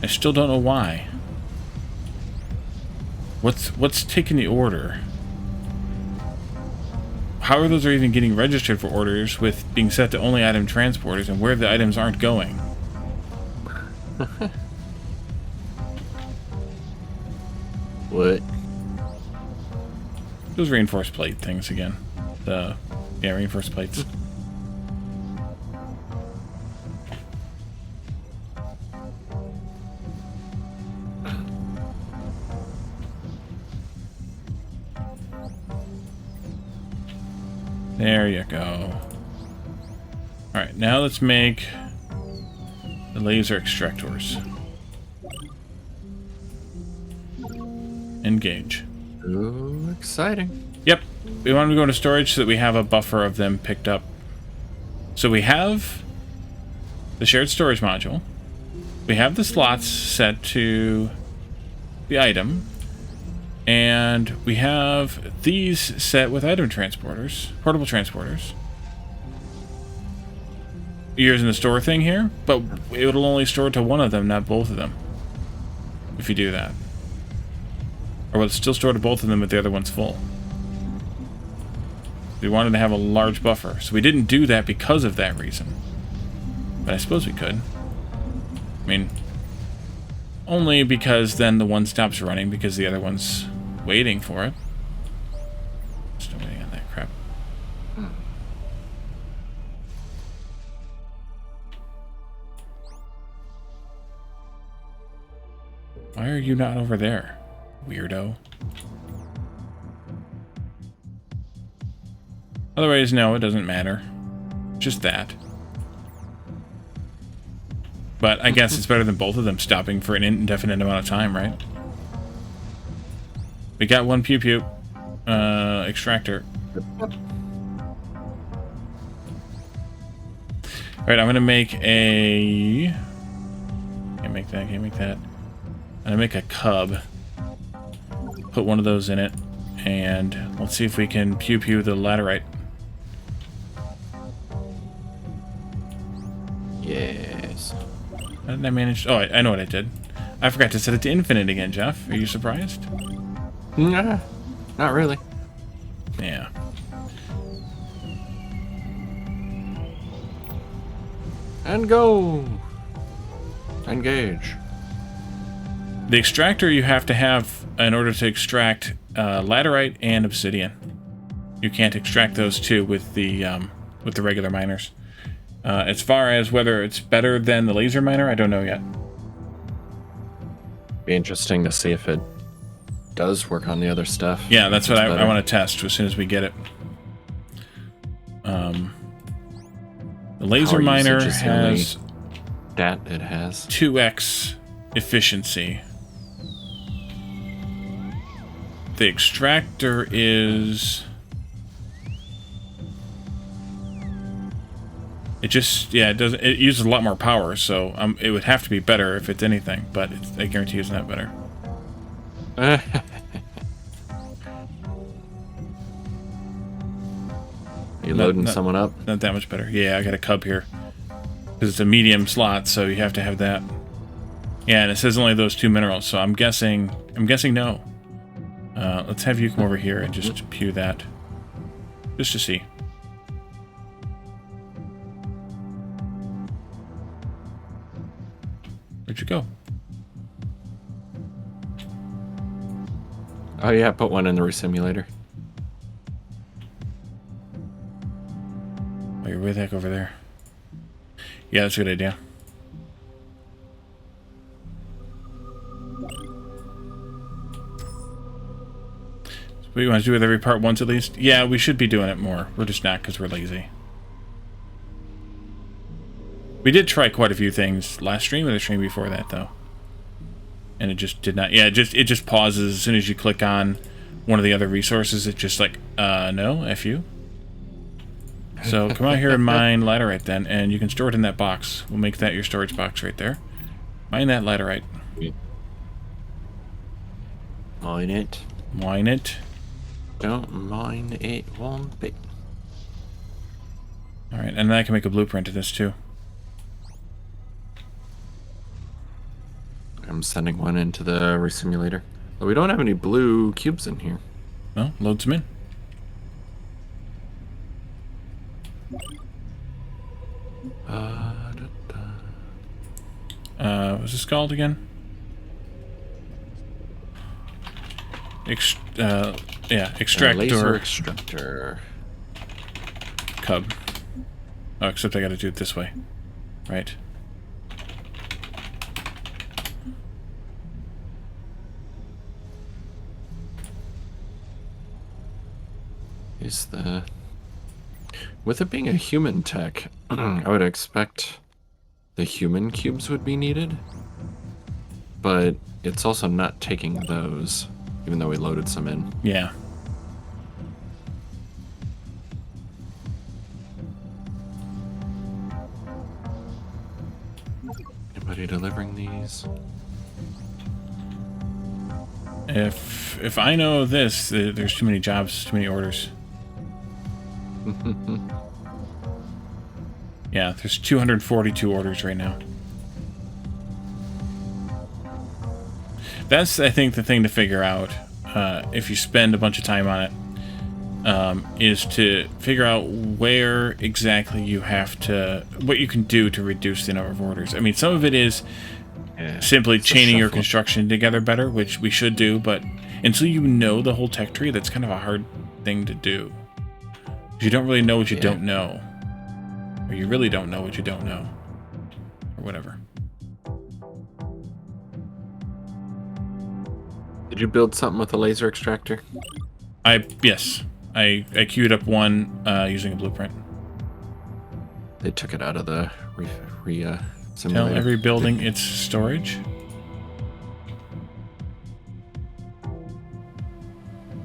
I still don't know why. What's taking the order? How are those even getting registered for orders with being set to only item transporters and where the items aren't going? What? Those reinforced plate things again. Yeah, reinforced plates. There you go. Alright, now let's make the laser extractors. Engage. Ooh, exciting. Yep, we want to go into storage so that we have a buffer of them picked up. So we have the shared storage module. We have the slots set to the item. And we have these set with item transporters, portable transporters. You're using the store thing here, but it'll only store to one of them, not both of them. If you do that. Or will it still store to both of them if the other one's full? We wanted to have a large buffer, so we didn't do that because of that reason. But I suppose we could. I mean, only because then the one stops running because the other one's waiting for it. Still waiting on that crap. Why are you not over there, weirdo? Otherwise, no, it doesn't matter. Just that. But I guess it's better than both of them stopping for an indefinite amount of time, right? We got one pew-pew. Extractor. Alright, I'm gonna make a... Can't make that, can't make that. I'm gonna make a cub. Put one of those in it. And let's see if we can pew-pew the laterite. Yes. How did I manage? Oh, I know what I did. I forgot to set it to infinite again, Jeff. Are you surprised? Nah, not really. Yeah. And go! Engage. The extractor you have to have in order to extract laterite and obsidian. You can't extract those two with the regular miners. As far as whether it's better than the laser miner, I don't know yet. Be interesting to see if it does work on the other stuff. Yeah, that's what I want to test as soon as we get it. The laser Power miner usage is the has that it has 2x efficiency. The extractor is... It just, yeah, it uses a lot more power, so it would have to be better if it's anything, but I guarantee it's not better. You loading someone up? Not that much better. Yeah, I got a cub here. Because it's a medium slot, so you have to have that. Yeah, and it says only those two minerals, so I'm guessing no. Let's have you come over here and just pew that. Just to see. Where'd you go? Oh yeah, put one in the resimulator. Oh, you're way the heck over there. Yeah, that's a good idea. What do you want to do with every part once at least? Yeah, we should be doing it more. We're just not because we're lazy. We did try quite a few things last stream and the stream before that, though. And it just did not... Yeah, it just pauses as soon as you click on one of the other resources. It's just like, no, F you. So come out here and mine laterite then, and you can store it in that box. We'll make that your storage box right there. Mine that laterite. Mine it. Mine it. Don't mind it one bit. Alright, and then I can make a blueprint of this too. I'm sending one into the resimulator. But we don't have any blue cubes in here. Well, load some in. What's this called again? Yeah, extractor. Laser extractor. Cub. Oh, except I gotta do it this way. Right. Is the... With it being a human tech, I would expect the human cubes would be needed. But it's also not taking those, even though we loaded some in. Yeah. Anybody delivering these? If I know this, there's too many jobs, too many orders. Yeah, there's 242 orders right now. That's, I think, the thing to figure out, if you spend a bunch of time on it, is to figure out where exactly you have to, what you can do to reduce the number of orders. I mean, some of it is simply chaining your construction together better, which we should do, but until you know the whole tech tree, that's kind of a hard thing to do. You don't really know what you don't know. Or you really don't know what you don't know. Or whatever. Did you build something with a laser extractor? Yes. I queued up one using a blueprint. They took it out of the Tell simulator. every building its storage.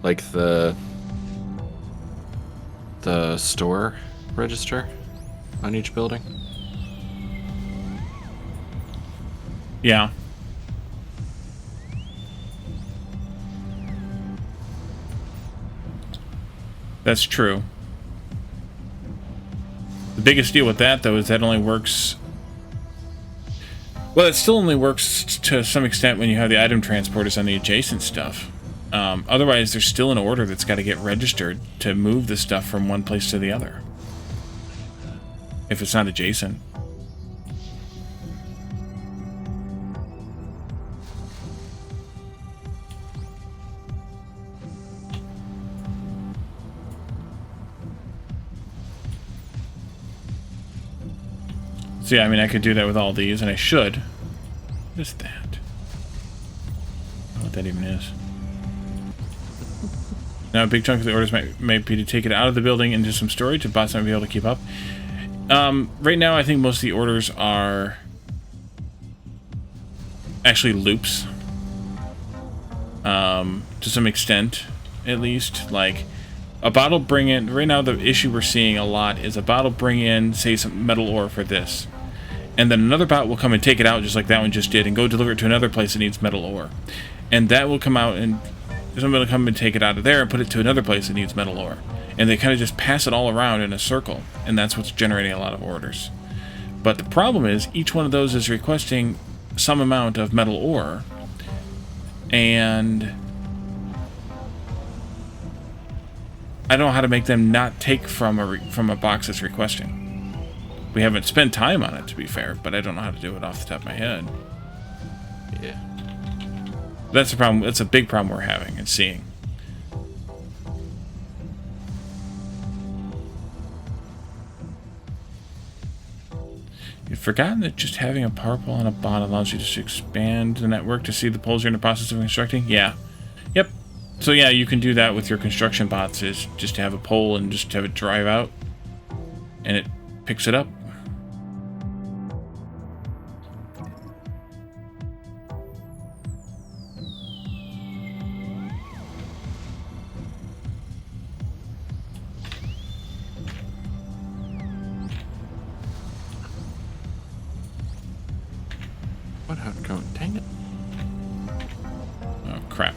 Like the store register on each building. Yeah. That's true. The biggest deal with that, though, is that only works... Well, it still only works to some extent when you have the item transporters on the adjacent stuff. Otherwise, there's still an order that's got to get registered to move the stuff from one place to the other. If it's not adjacent. So yeah, I mean, I could do that with all these, and I should. What is that? I don't know what that even is. Now, a big chunk of the orders might be to take it out of the building into some storage, and bots might be able to keep up. Right now, I think most of the orders are actually loops. To some extent, at least. Like, a bot will bring in... Right now, the issue we're seeing a lot is a bot will bring in, say, some metal ore for this. And then another bot will come and take it out, just like that one just did, and go deliver it to another place that needs metal ore. And that will come out, and somebody will come and take it out of there and put it to another place that needs metal ore. And they kind of just pass it all around in a circle, and that's what's generating a lot of orders. But the problem is, each one of those is requesting some amount of metal ore, and I don't know how to make them not take from a box that's requesting. We haven't spent time on it, to be fair, but I don't know how to do it off the top of my head. Yeah. That's the problem. That's a big problem we're having and seeing. You've forgotten that just having a power pole on a bot allows you to expand the network to see the poles you're in the process of constructing? Yeah. Yep. So yeah, you can do that with your construction bots, is just to have a pole and just have it drive out, and it picks it up. What outcome? Dang it. Oh, crap.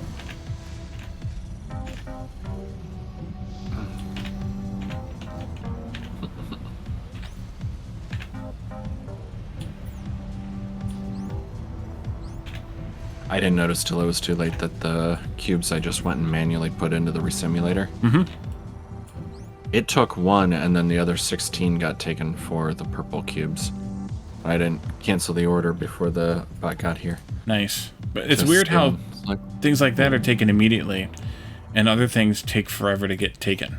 I didn't notice till it was too late that the cubes I just went and manually put into the resimulator. Mm-hmm. It took one, and then the other 16 got taken for the purple cubes. I didn't cancel the order before the bot got here. Nice. But it's Just, weird how like, things like that are taken immediately, and other things take forever to get taken,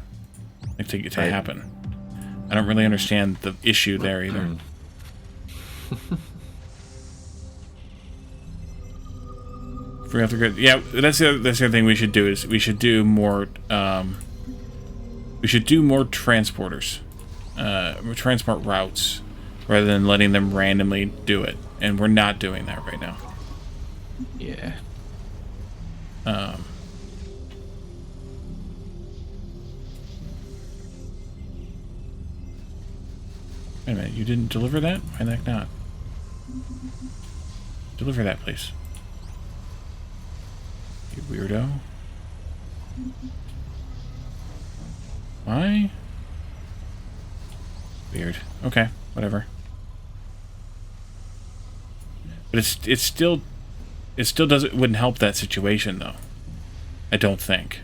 like to Right. happen. I don't really understand the issue there either. Free off the grid. Yeah, that's the other thing we should do, is we should do more transporters, transport routes, rather than letting them randomly do it. And we're not doing that right now. Yeah. Wait a minute, you didn't deliver that? Why the heck not? Deliver that, please. You weirdo. Why? Weird. Okay, whatever. But it still wouldn't help that situation, though. I don't think.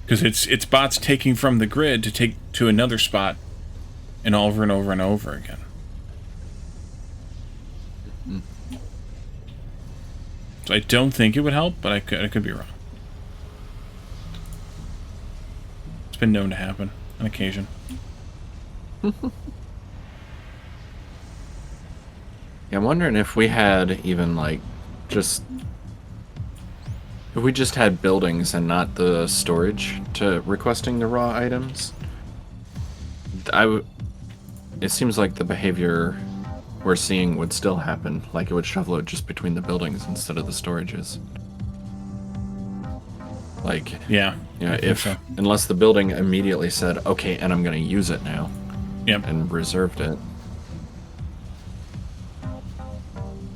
Because it's bots taking from the grid to take to another spot, and over and over and over again. So I don't think it would help, but I could be wrong. been known to happen on occasion. Yeah, I'm wondering if we had even, like, just... If we just had buildings and not the storage to requesting the raw items, it seems like the behavior we're seeing would still happen. Like, it would shovel it just between the buildings instead of the storages. Like, Yeah. you know, I think so. unless the building immediately said, okay, and I'm going to use it now, Yep. and reserved it.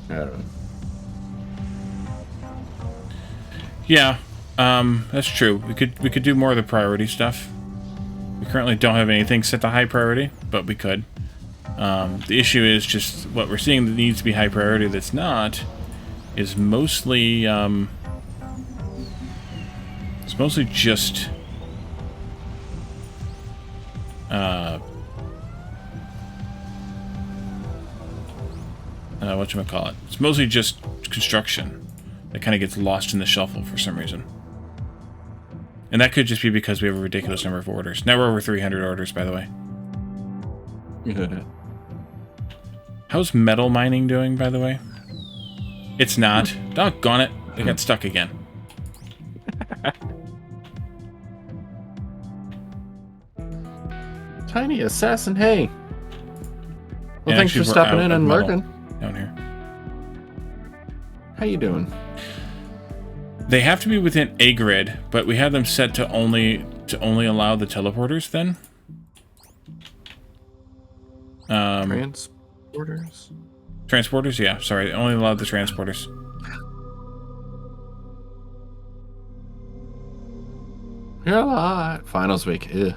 I don't know. Yeah, that's true. We could do more of the priority stuff. We currently don't have anything set to high priority, but we could. The issue is just what we're seeing that needs to be high priority that's not is mostly it's mostly just whatchamacallit. It's mostly just construction that kind of gets lost in the shuffle for some reason. And that could just be because we have a ridiculous number of orders. Now we're over 300 orders, by the way. How's metal mining doing, by the way? It's not. Doggone it. They got stuck again. Tiny assassin, hey. Well, And thanks for actually, we're stopping out in of and metal lurking. down here. How you doing? They have to be within a grid, but we have them set to only allow the teleporters then. Transporters? Transporters, yeah. Sorry, only allow the transporters. Yeah, finals week. Ew.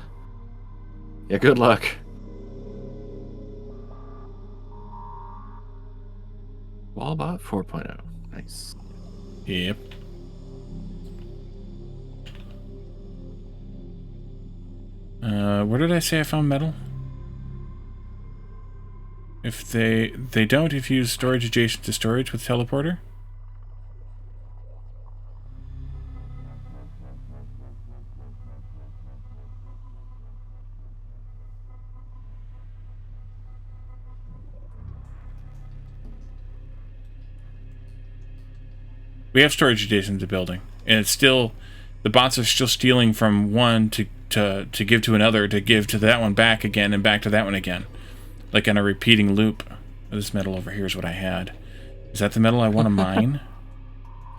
Yeah, good luck. Wallbot 4.0. Nice. Yep. Where did I say I found metal? If they don't, if you use storage adjacent to storage with teleporter. We have storage adjacent to the building, and it's still, the bots are still stealing from one to give to another, to give to that one back again, and back to that one again. Like in a repeating loop. This metal over here is what I had. Is that the metal I want to mine?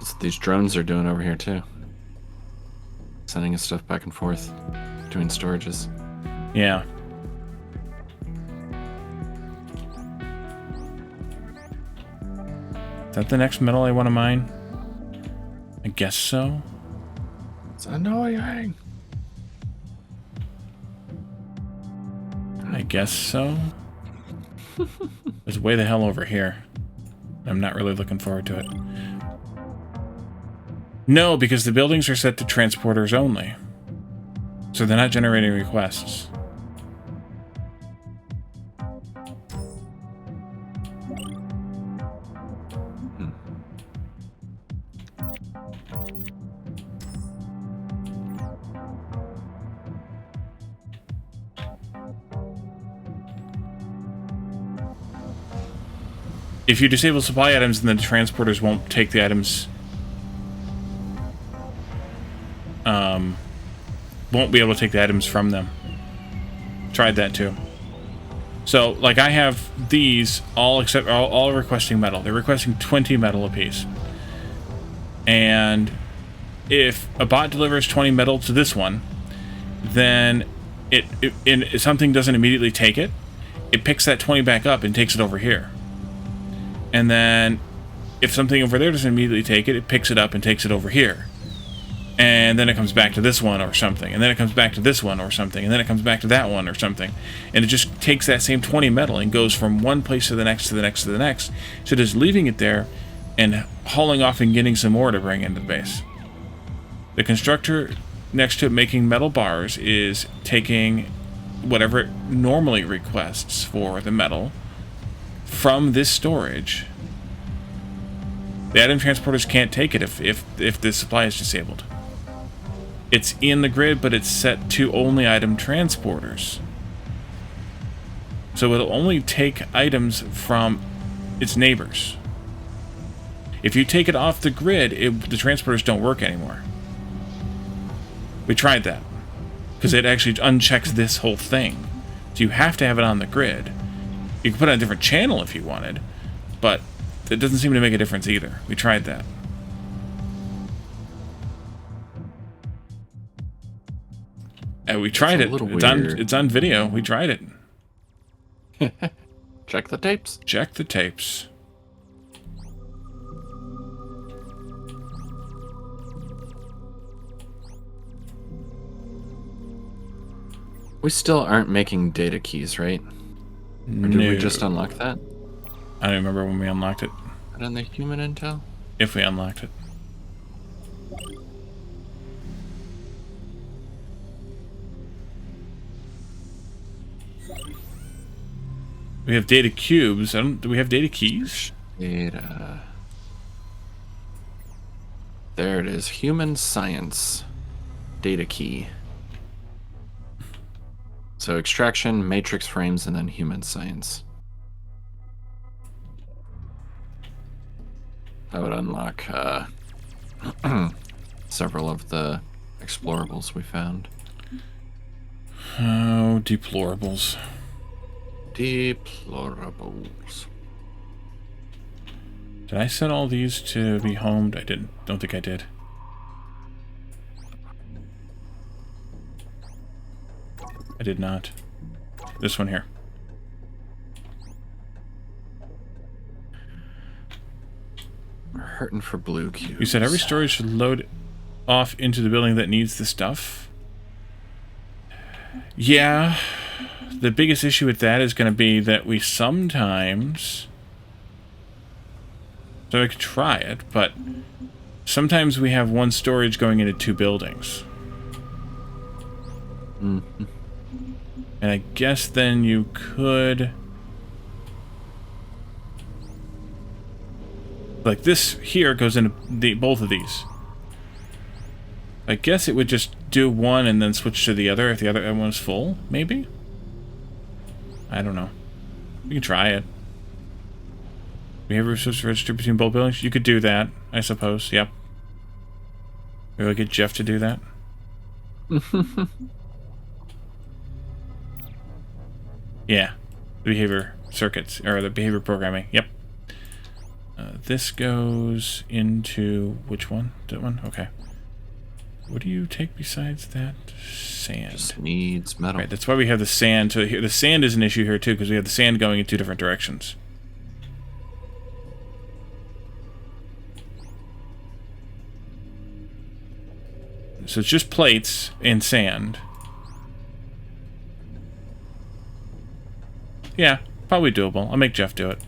That's what these drones are doing over here, too. Sending us stuff back and forth. Doing storages. Yeah. Is that the next metal I want to mine? I guess so. It's annoying. I guess so. It's way the hell over here. I'm not really looking forward to it. No, because the buildings are set to transporters only. So they're not generating requests. If you disable supply items, then the transporters won't take the items. Won't be able to take the items from them. Tried that too. So, like, I have these all except all requesting metal. They're requesting 20 metal apiece. And if a bot delivers 20 metal to this one, then if something doesn't immediately take it, it picks that 20 back up and takes it over here. And then if something over there doesn't immediately take it, it picks it up and takes it over here. And then it comes back to this one or something. And then it comes back to this one or something. And then it comes back to that one or something. And it just takes that same 20 metal and goes from one place to the next to the next to the next. So just leaving it there and hauling off and getting some more to bring into the base. The constructor next to it making metal bars is taking whatever it normally requests for the metal from this storage. The item transporters can't take it if the supply is disabled. It's in the grid, but it's set to only item transporters. So it'll only take items from its neighbors. If you take it off the grid, the transporters don't work anymore. We tried that. Because it actually unchecks this whole thing. So you have to have it on the grid. You can put it on a different channel if you wanted, but it doesn't seem to make a difference either. We tried that. And we tried it. It's on video. We tried it. Check the tapes. Check the tapes. We still aren't making data keys, right? Or did we just unlock that? I don't remember when we unlocked it. Not in the human intel? If we unlocked it. We have data cubes. Do we have data keys? Data. There it is. Human science. Data key. So extraction, matrix frames, and then human science. That would unlock several of the explorables we found. Oh, deplorables. Deplorables. Did I set all these to be homed? I didn't. Don't think I did. I did not. This one here. We're hurting for blue cubes. You said every storage should load off into the building that needs the stuff? Yeah. The biggest issue with that is going to be that we sometimes... So I could try it, but sometimes we have one storage going into two buildings. Mm-hmm. And I guess then you could... Like this here goes into both of these. I guess it would just do one and then switch to the other if the other one is full, maybe? I don't know. We can try it. Behavior switch register between both buildings? You could do that, I suppose. Yep. Maybe we'll get Jeff to do that. Yeah, the behavior circuits, or the behavior programming, yep. This goes into, which one? That one? Okay. What do you take besides that? Sand. Just needs metal. Right, that's why we have the sand. So here, the sand is an issue here too, because we have the sand going in two different directions. So it's just plates and sand. Yeah, probably doable. I'll make Jeff do it.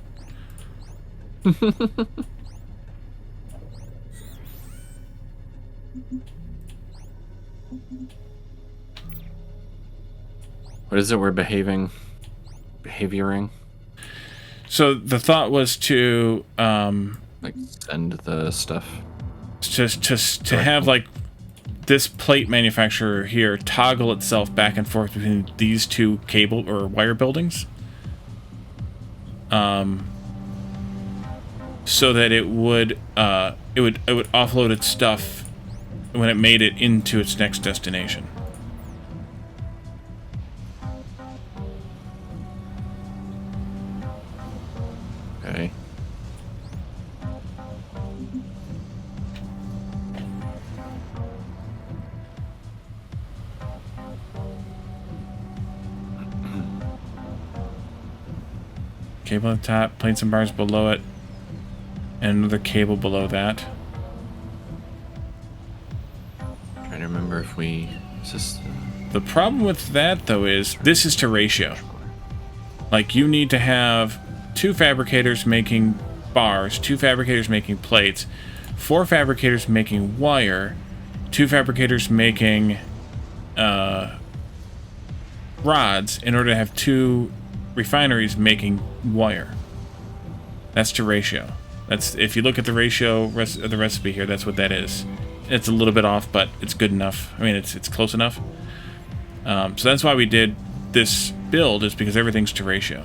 What is it we're behavioring? So the thought was to Like send the stuff. to have like this plate manufacturer here toggle itself back and forth between these two cable or wire buildings. So that it would offload its stuff when it made it into its next destination. Okay. Cable at the top, plates and bars below it, and another cable below that. Trying to remember if we... Is this The problem with that, though, is this is to ratio. Like, you need to have 2 fabricators making bars, 2 fabricators making plates, 4 fabricators making wire, 2 fabricators making rods in order to have 2 refineries making wire. That's to ratio. That's, if you look at the ratio the recipe here, that's what that is It's a little bit off, but it's good enough. I mean, it's close enough. So that's why we did this build, is because everything's to ratio.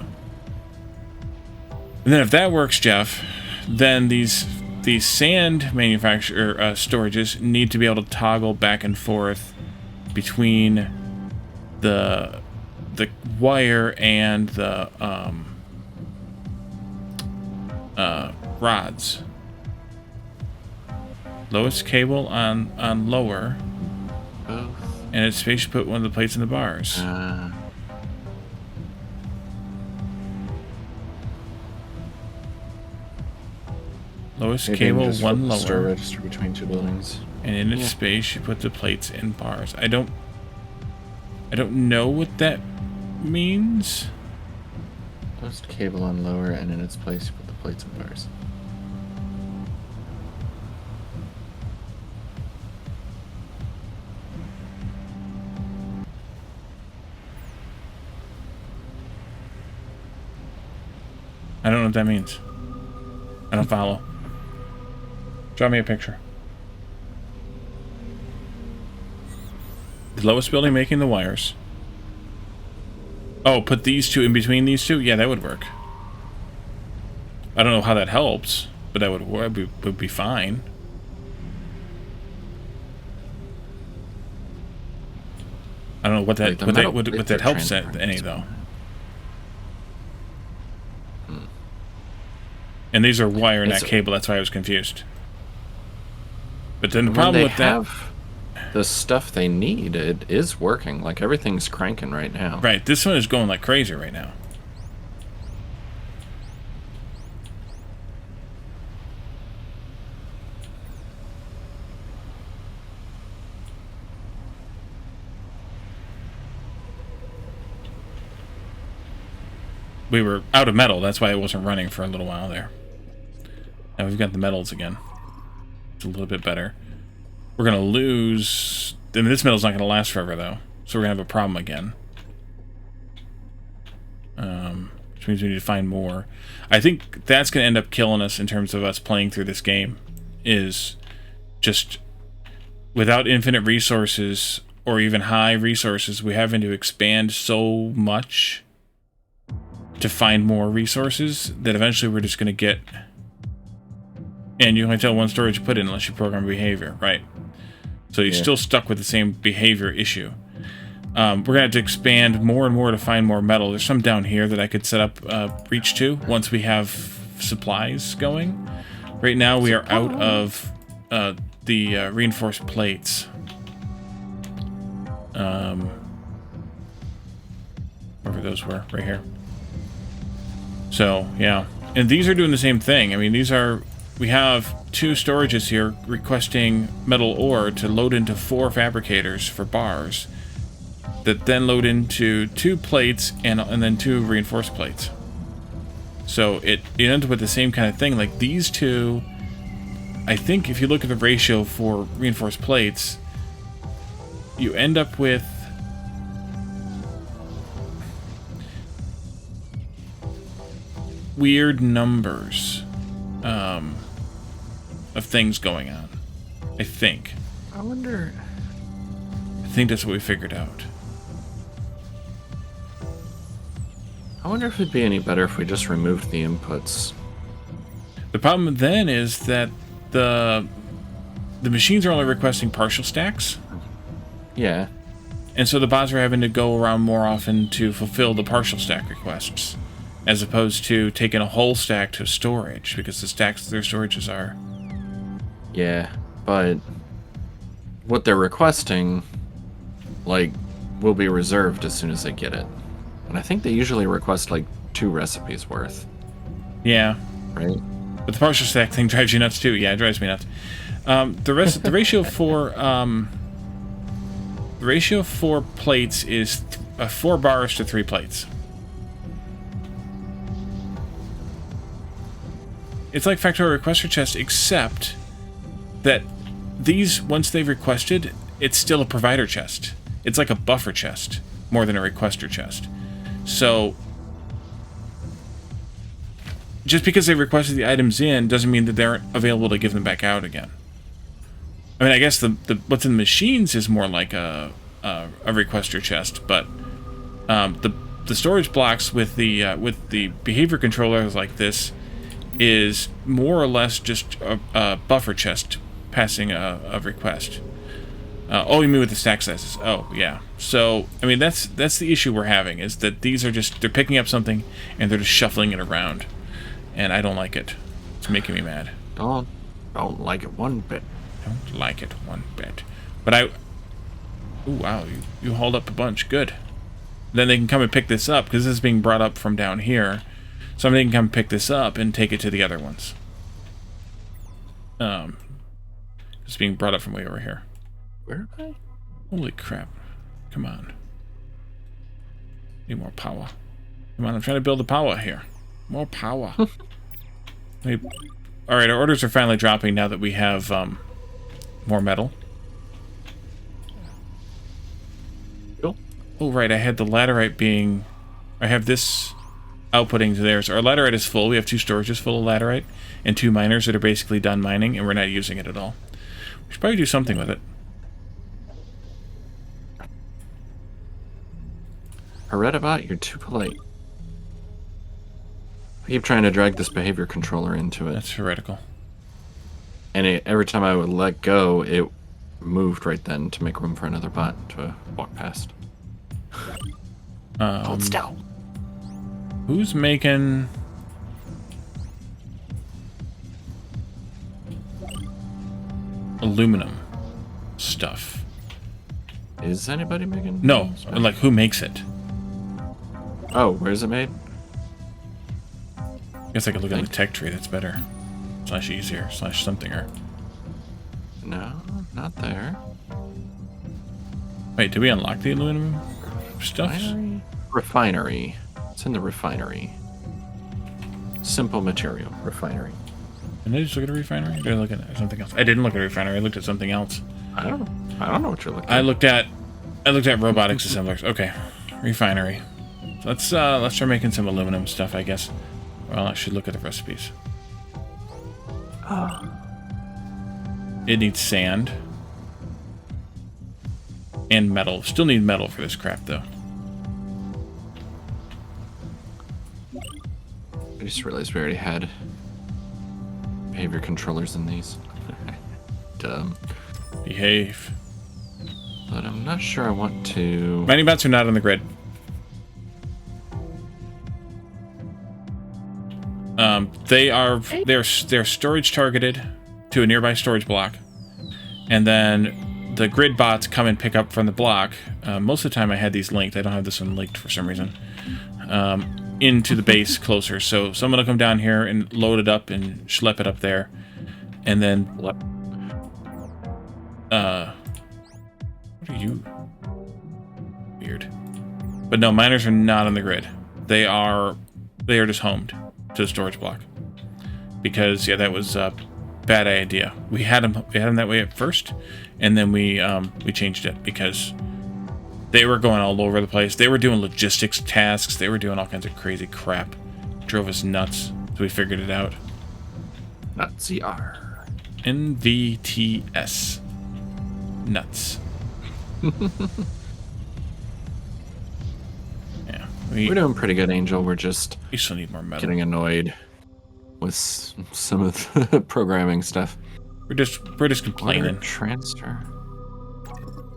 And then if that works, Jeff, then these sand manufacturer storages need to be able to toggle back and forth between the wire and the rods. Lowest cable on lower. Both. And it's space to put one of the plates in the bars. Lowest Maybe cable, just one flip the lower. store register between two buildings. And in its space, you put the plates in bars. I don't know what that means. Lowest cable on lower, and in its place, you put the plates in bars. I don't know what that means. I don't follow. Draw me a picture. The lowest building making the wires. Oh, put these two in between these two? Yeah, that would work. I don't know how that helps, but that would be fine. I don't know what that helps any though. And these are wire, not cable. That's why I was confused. But then the problem with that, the stuff they need, it is working. Like, everything's cranking right now. right? This one is going like crazy right now. We were out of metal. That's why it wasn't running for a little while there. Now we've got the metals again. It's a little bit better. We're going to lose... I mean, this metal's not going to last forever, though. So we're going to have a problem again. Which means we need to find more. I think that's going to end up killing us in terms of us playing through this game. Is just... without infinite resources, or even high resources, we're having to expand so much to find more resources that eventually we're just going to get... And you can only tell one storage to put in unless you program behavior, right? So you're still stuck with the same behavior issue. We're going to have to expand more and more to find more metal. There's some down here that I could set up reach to once we have supplies going. Right now we are out of the reinforced plates. Wherever those were, right here. So, yeah. And these are doing the same thing. I mean, these are... We have 2 storages here requesting metal ore to load into 4 fabricators for bars that then load into 2 plates and then 2 reinforced plates. So it ends up with the same kind of thing. Like these 2, I think if you look at the ratio for reinforced plates, you end up with weird numbers of things going on. I think. I wonder... I think that's what we figured out. I wonder if it'd be any better if we just removed the inputs. The problem then is that the machines are only requesting partial stacks. Yeah. And so the bots are having to go around more often to fulfill the partial stack requests, as opposed to taking a whole stack to storage, because the stacks their storages are... Yeah, but what they're requesting, like, will be reserved as soon as they get it. And I think they usually request, like, 2 recipes worth. Yeah. Right? But the partial stack thing drives you nuts, too. Yeah, it drives me nuts. The ratio for plates is 4 bars to 3 plates. It's like factorial requester chest, except that these, once they've requested, it's still a provider chest. It's like a buffer chest, more than a requester chest. So, just because they requested the items in doesn't mean that they're available to give them back out again. I mean, I guess the what's in the machines is more like a requester chest, but the storage blocks with the behavior controllers like this is more or less just a buffer chest passing a request. Oh, you mean with the stack sizes? Oh, yeah. So, I mean, that's the issue we're having, is that these are just, they're picking up something and they're just shuffling it around. And I don't like it. It's making me mad. Don't like it one bit. Don't like it one bit. But I... Ooh, wow, you hauled up a bunch. Good. Then they can come and pick this up, because this is being brought up from down here. Somebody can come pick this up and take it to the other ones. It's being brought up from way over here. Where am I? Holy crap. Come on. Need more power. Come on, I'm trying to build a power here. More power. Alright, our orders are finally dropping now that we have more metal. Cool. Oh, right, I had the laterite being... I have this outputting to there. So our laterite is full. We have 2 storages full of laterite and 2 miners that are basically done mining, and we're not using it at all. We should probably do something with it. Heredabot, you're too polite. I keep trying to drag this behavior controller into it. That's heretical. And every time I would let go, it moved right then to make room for another bot to walk past. Hold still. Who's making... aluminum stuff? Is anybody making... No, like, who makes it? Oh, where's it made? I guess I could look at the tech tree, that's better. Slash easier, slash somethinger. No, not there. Wait, did we unlock the aluminum stuff? Refinery. It's in the refinery. Simple material. Refinery. Did I just look at a refinery? Did I look at something else? I didn't look at a refinery, I looked at something else. I don't know what you're looking I at. looked at robotics assemblers. Okay. Refinery. Let's try making some aluminum stuff, I guess. Well, I should look at the recipes. It needs sand. And metal. Still need metal for this crap, though. I just realized we already had behavior controllers in these. Dumb. Behave. But I'm not sure I want to... Mining bots are not on the grid. They're storage targeted to a nearby storage block, and then the grid bots come and pick up from the block. Most of the time I had these linked. I don't have this one linked for some reason. Into the base closer. So someone will come down here and load it up and schlep it up there, and then what are you? Weird. But no, miners are not on the grid. They are just homed to the storage block. Because yeah, that was a bad idea. We had them that way at first, and then we changed it because they were going all over the place. They were doing logistics tasks. They were doing all kinds of crazy crap. Drove us nuts. So we figured it out. Nuts-er. NVTS. Nuts. Yeah. We're doing pretty good, Angel. We're just we still need more metal. Getting annoyed with some of the programming stuff. We're just complaining. Water transfer.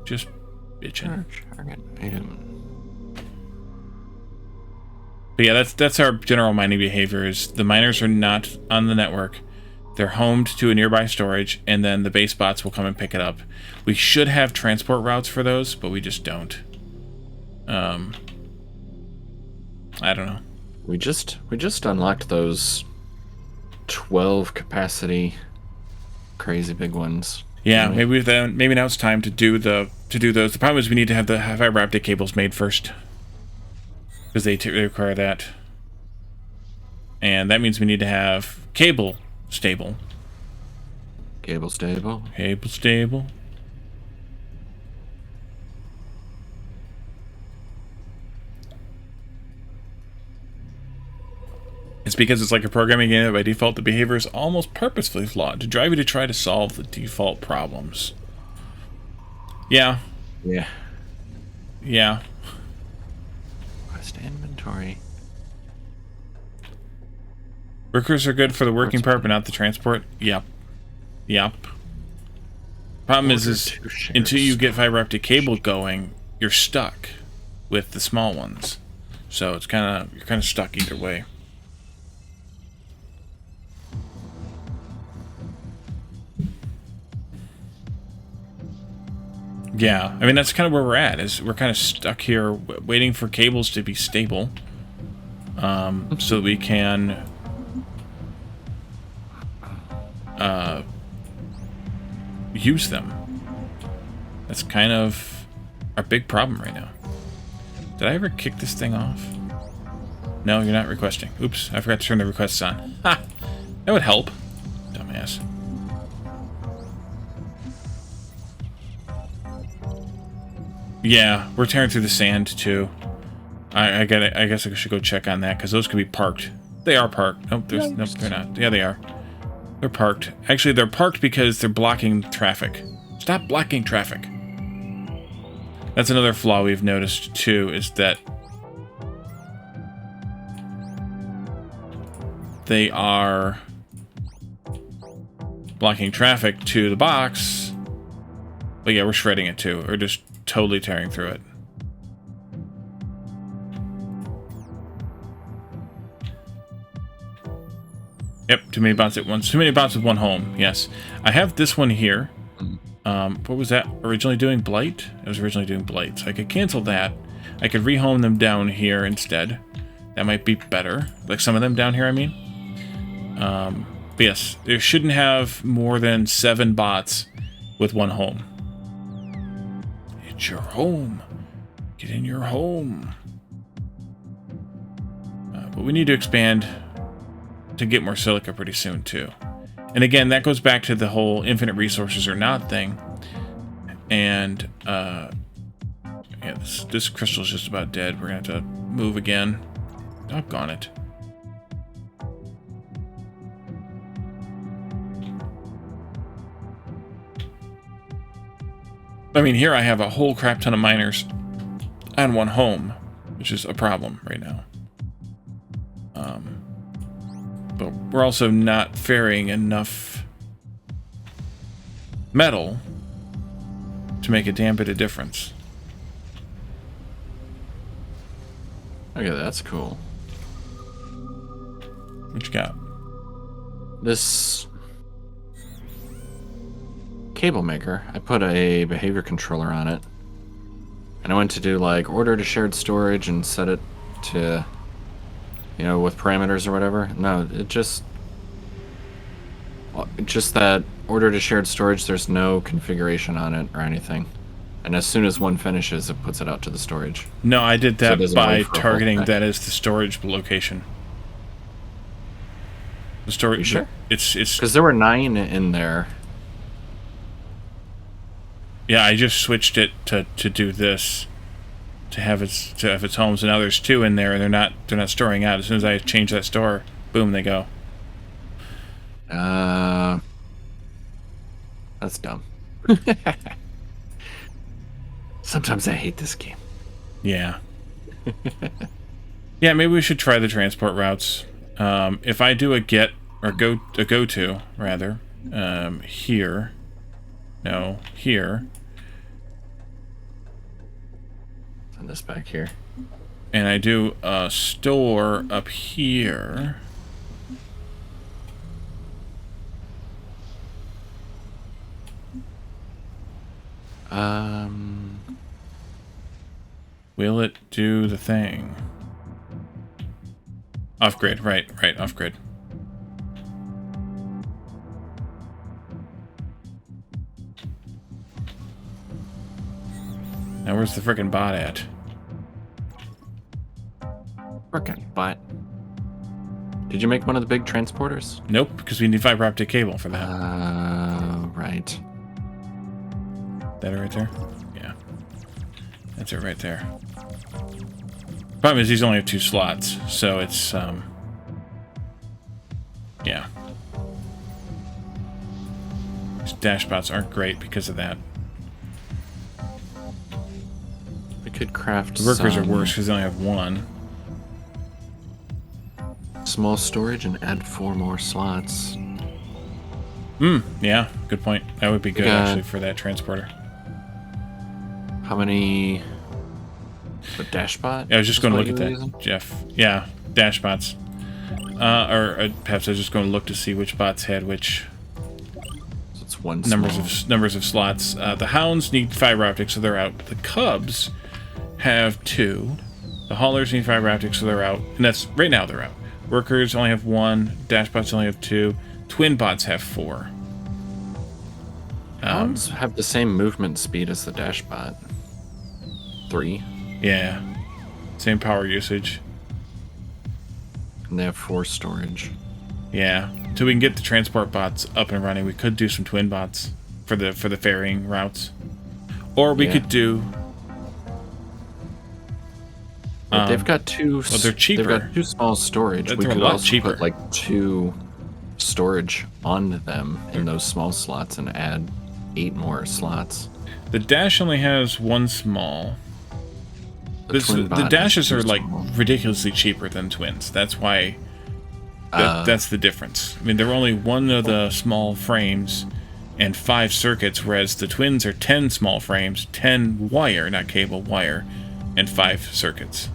Just bitching. Target item. But yeah, that's our general mining behavior. Is the miners are not on the network. They're homed to a nearby storage, and then the base bots will come and pick it up. We should have transport routes for those, but we just don't. I don't know. We just unlocked those 12 capacity crazy big ones. Yeah, maybe now it's time to do those. The problem is we need to have the fiber optic cables made first, because they require that, and that means we need to have cable stable. Cable stable. Cable stable. It's because it's like a programming game that by default the behavior is almost purposefully flawed to drive you to try to solve the default problems. Yeah. Yeah. Yeah. Quest inventory. Workers are good for the working part, but not the transport. Yep. Yep. Problem is until you get fiber optic cable going, you're stuck with the small ones. So it's you're kind of stuck either way. Yeah, I mean that's kind of where we're at. Is we're kind of stuck here, waiting for cables to be stable, so that we can use them. That's kind of our big problem right now. Did I ever kick this thing off? No, you're not requesting. Oops, I forgot to turn the requests on. Ha! That would help. Dumbass. Yeah, we're tearing through the sand too. I guess I should go check on that because those could be parked. They are parked. Nope, nope, they're not. Yeah, they are. They're parked. Actually, they're parked because they're blocking traffic. Stop blocking traffic. That's another flaw we've noticed too, is that they are blocking traffic to the box. But yeah, we're shredding it too. We're just totally tearing through it. Yep, too many bots at once. Too many bots with one home. Yes, I have this one here. What was that originally doing? Blight? It was originally doing Blight, so I could cancel that. I could rehome them down here instead. That might be better. Like some of them down here, I mean. But yes, there shouldn't have more than 7 bots with one home. It's your home. Get in your home. But we need to expand to get more silica pretty soon too. And again, that goes back to the whole infinite resources or not thing. And yeah, this crystal's just about dead. We're gonna have to move again. Doggone it. I mean, here I have a whole crap ton of miners on one home, which is a problem right now. But we're also not ferrying enough metal to make a damn bit of difference. Okay, that's cool. What you got? This cable maker, I put a behavior controller on it. And I went to do like order to shared storage and set it to, you know, with parameters or whatever. No, it just that order to shared storage, there's no configuration on it or anything. And as soon as one finishes, it puts it out to the storage. No, I did that So by targeting that as the storage location. The storage. You sure? It's because there were 9 in there. Yeah, I just switched it to do this, to have its home. So now there's 2 in there, and they're not storing out. As soon as I change that store, boom, they go. That's dumb. Sometimes I hate this game. Yeah. Yeah, maybe we should try the transport routes. If I do a get or go to rather, here. No, here. Send this back here. And I do a store up here. Will it do the thing? Off grid, right, off grid. Now where's the frickin' bot at? Frickin' bot. Did you make one of the big transporters? Nope, because we need fiber optic cable for that. Right. That right there? Yeah. That's it right there. Problem is these only have 2 slots, so it's Yeah. These dashbots aren't great because of that. We could craft The workers are some worse because they only have one. small storage and add 4 more slots. Yeah, good point. That would be good, actually, for that transporter. How many... The dashbot? Yeah, I was just going to look at that, using? Jeff. Yeah, dashbots. Or perhaps I was just going to look to see which bots had which So it's one numbers of slots. The hounds need fiber optics, so they're out. The cubs have 2. The haulers need fiber optics, so they're out. And that's right now they're out. Workers only have 1. Dashbots only have 2. Twin bots have 4. Hounds have the same movement speed as the dashbot. 3. Yeah. Same power usage. And they have 4 storage. Yeah. Until we can get the transport bots up and running, we could do some twin bots for the ferrying routes. Or we could do... But they've got 2... well, they're cheaper. They've got 2 small storage. They're We a could lot also cheaper. put like 2 storage on them in those small slots and add 8 more slots. The dash only has 1 small. The dashes are like ridiculously cheaper than twins. That's why. That's the difference. I mean, they're only 1 of the small frames and 5 circuits, whereas the twins are 10 small frames, 10 wire, not cable, wire, and 5 circuits.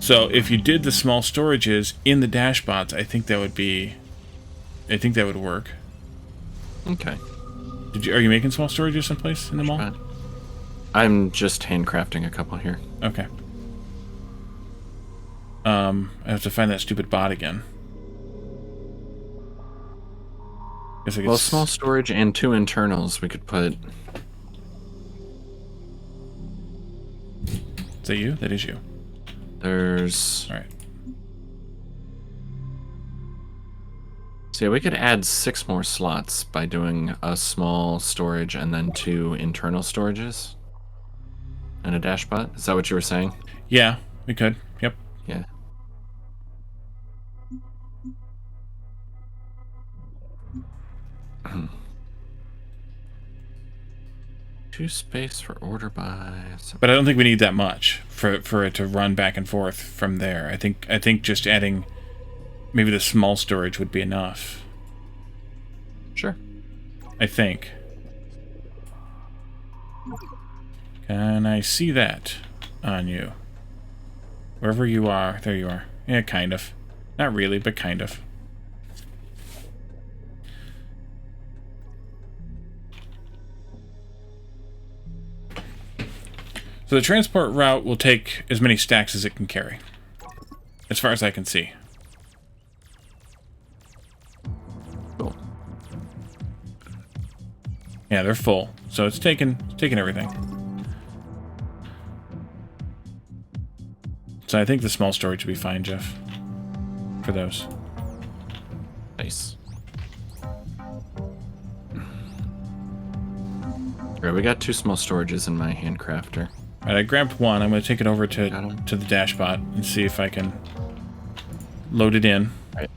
So if you did the small storages in the dashbots, I think that would work. Okay. Are you making small storages someplace in the mall? Fine. I'm just handcrafting a couple here. Okay. I have to find that stupid bot again. Guess I could Well, small storage and 2 internals we could put. Is that you? That is you. There's... All right. So yeah, we could add 6 more slots by doing a small storage and then 2 internal storages. And a dashbot? Is that what you were saying? Yeah, we could. Yep. Yeah. Two space for order by... But I don't think we need that much for it to run back and forth from there. I think just adding maybe the small storage would be enough. Sure. I think. Can I see that on you? Wherever you are, there you are. Yeah, kind of. Not really, but kind of. So the transport route will take as many stacks as it can carry, as far as I can see. Cool. Yeah, they're full, so it's taking everything. So I think the small storage would be fine, Jeff, for those. Nice. Alright, we got 2 small storages in my handcrafter. Alright, I grabbed 1. I'm going to take it over to the dashbot and see if I can load it in. Right.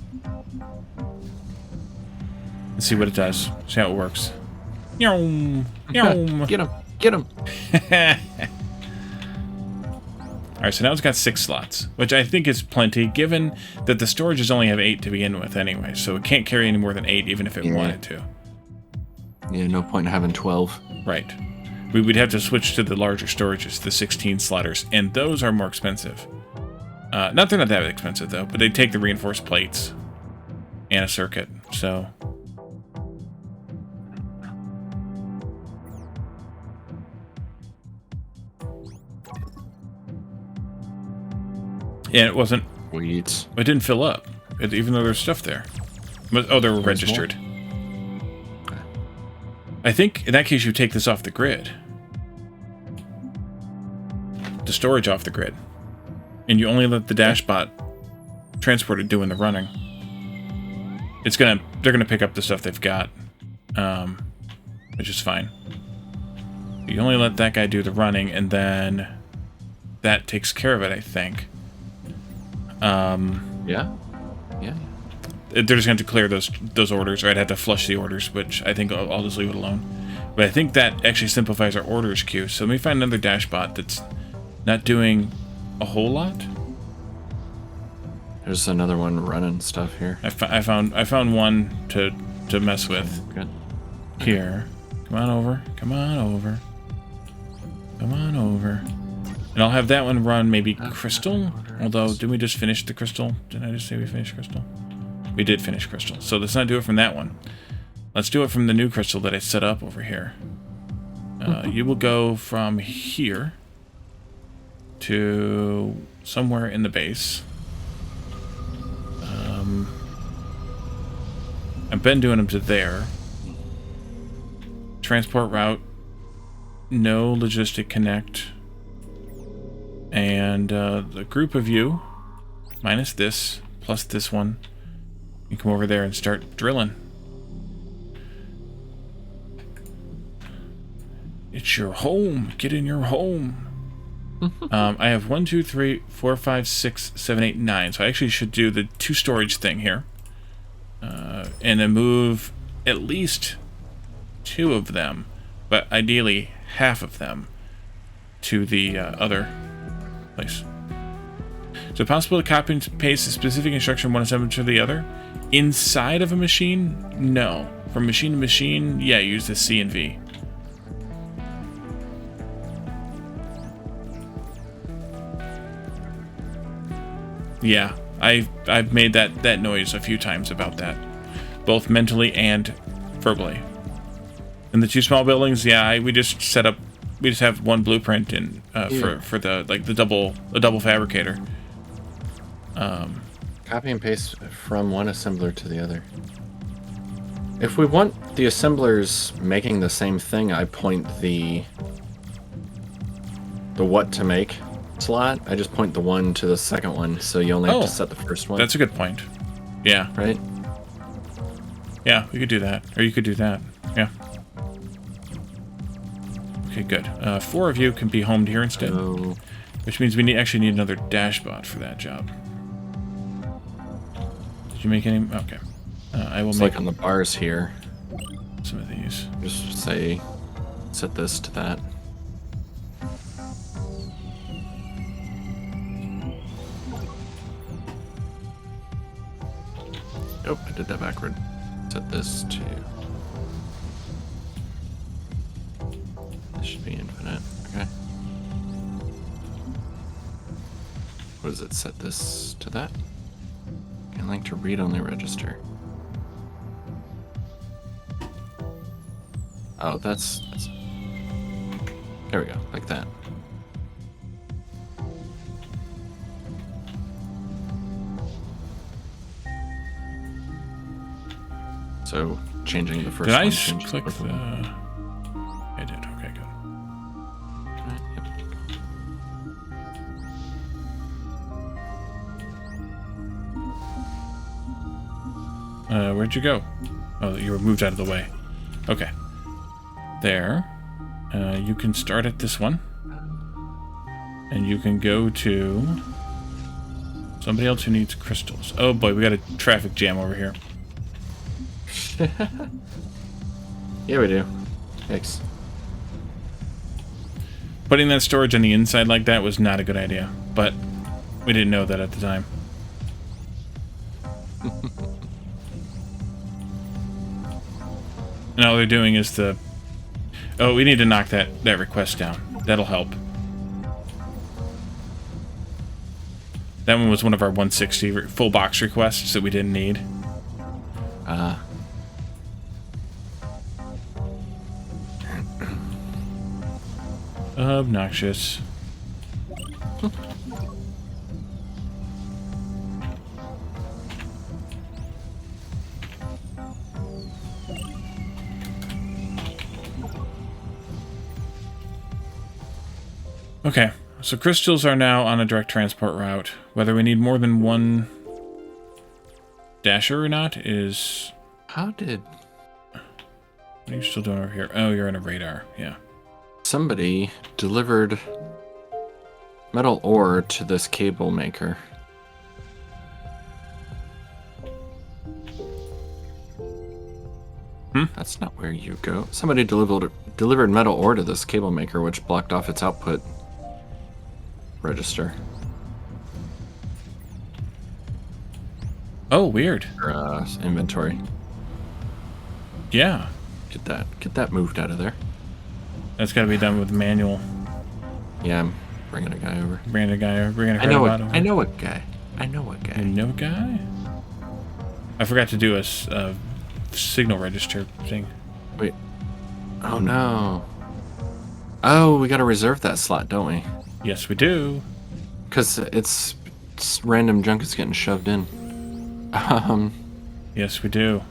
And see what it does. See how it works. Yum! Yum! Get him! Get him! Alright, so now it's got 6 slots, which I think is plenty, given that the storages only have 8 to begin with anyway, so it can't carry any more than 8 even if it wanted to. Yeah, no point in having 12. Right. We would have to switch to the larger storages, the 16 slotters, and those are more expensive. They're not that expensive, though, but they take the reinforced plates and a circuit, so... And it wasn't... Sweet. It didn't fill up, even though there's stuff there. Oh, they were registered. I think, in that case, you take this off the grid. The storage off the grid. And you only let the dashbot transport it doing the running. They're gonna pick up the stuff they've got. Which is fine. You only let that guy do the running, and then that takes care of it, I think. Yeah. Yeah. They're just going to clear those orders, or I'd have to flush the orders, which I think I'll just leave it alone. But I think that actually simplifies our orders queue. So let me find another dashbot that's not doing a whole lot. There's another one running stuff here. I found one to mess with. Good. Here. Come on over. Come on over. Come on over. And I'll have that one run maybe crystal. Although, didn't we just finish the crystal? Didn't I just say we finished crystal? We did finish crystal. So let's not do it from that one. Let's do it from the new crystal that I set up over here. You will go from here to somewhere in the base. I've been doing them to there. Transport route. No logistic connect. And the group of you, minus this, plus this one, you come over there and start drilling. It's your home. Get in your home. I have 1, 2, 3, 4, 5, 6, 7, 8, 9. So I actually should do the 2 storage thing here. And then move at least 2 of them, but ideally half of them, to the other place. Is it possible to copy and paste a specific instruction from one assembly to the other? Inside of a machine? No. From machine to machine, yeah, use the C and V. Yeah, I've made that noise a few times about that, both mentally and verbally. In the 2 small buildings, yeah, we just set up. We just have one blueprint in for the double fabricator. Copy and paste from one assembler to the other. If we want the assemblers making the same thing, I point the what to make slot. I just point the one to the second one, so you only have to set the first one. That's a good point. Yeah. Right? Yeah, we could do that. Or you could do that. Yeah. Okay, good. 4 of you can be homed here instead. So, Which means we actually need another dashbot for that job. Did you make any? Okay. I will it's make like on the bars here. some of these. Just say, set this to that. Nope, I did that backward. Set this to... This should be infinite. Okay. What does it set this to that? Can link to read-only register. Oh, that's... There we go, like that. So, changing the first Did I one. changes click both of the... them. I did. Okay, good. Where'd you go? Oh, you were moved out of the way. Okay. There. You can start at this one. And you can go to... somebody else who needs crystals. Oh boy, we got a traffic jam over here. Yeah, we do. Thanks. Putting that storage on the inside like that was not a good idea, but we didn't know that at the time. And all they're doing is the... Oh, we need to knock that request down. That'll help. That one was one of our 160 full box requests that we didn't need. Obnoxious. Okay, so crystals are now on a direct transport route. Whether we need more than one dasher or not is... How did... What are you still doing over here? Oh, you're in a radar, yeah. Somebody delivered metal ore to this cable maker. That's not where you go. Somebody delivered metal ore to this cable maker, which blocked off its output register. Oh, weird. Or, inventory. Yeah. Get that moved out of there. That's got to be done with manual. Yeah, I'm bringing a guy over. Bringing a guy over. Bringing a I know over. I know a guy. I know a guy. You know a guy? I forgot to do a signal register thing. Wait. Oh, no. Oh, we got to reserve that slot, don't we? Yes, we do. Because it's random junk is getting shoved in. Yes, we do.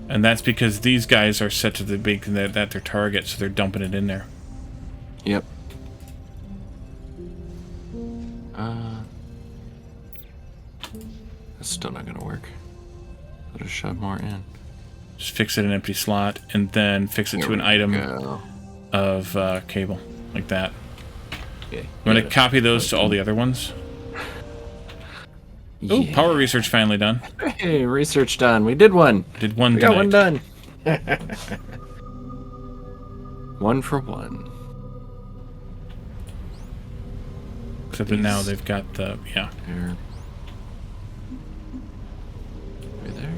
And that's because these guys are set to the big that their target, so they're dumping it in there. Yep. That's still not gonna work. Gotta shove more in. Just fix it an empty slot, and then fix it to an item of cable, like that. Okay. You want to copy those to all the other ones? Oh, Yeah. power research finally done. Hey, research done. We did one. Did one We tonight. got one done. One for one. Except that now they've got the There. Right there.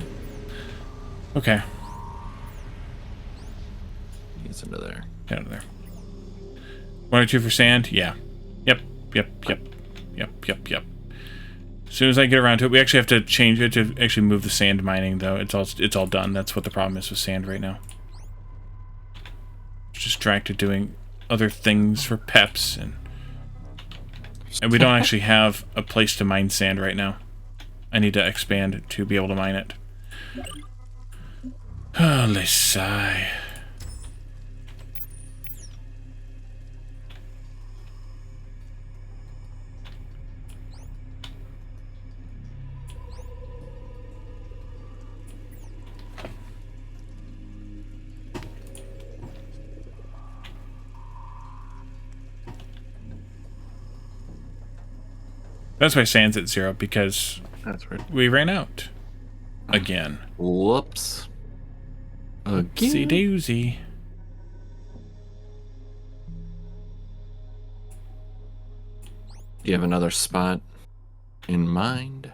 Okay. He's into there. Get out of there. 1 or 2 for sand? Yeah. Yep. As soon as I get around to it, we actually have to change it to actually move the sand mining, though. It's all done. That's what the problem is with sand right now. It's distracted doing other things for peps, and we don't actually have a place to mine sand right now. I need to expand to be able to mine it. Holy sigh. That's why sand's at 0, because That's right. we ran out. Again. Whoops. See doozy. Do you have another spot in mind?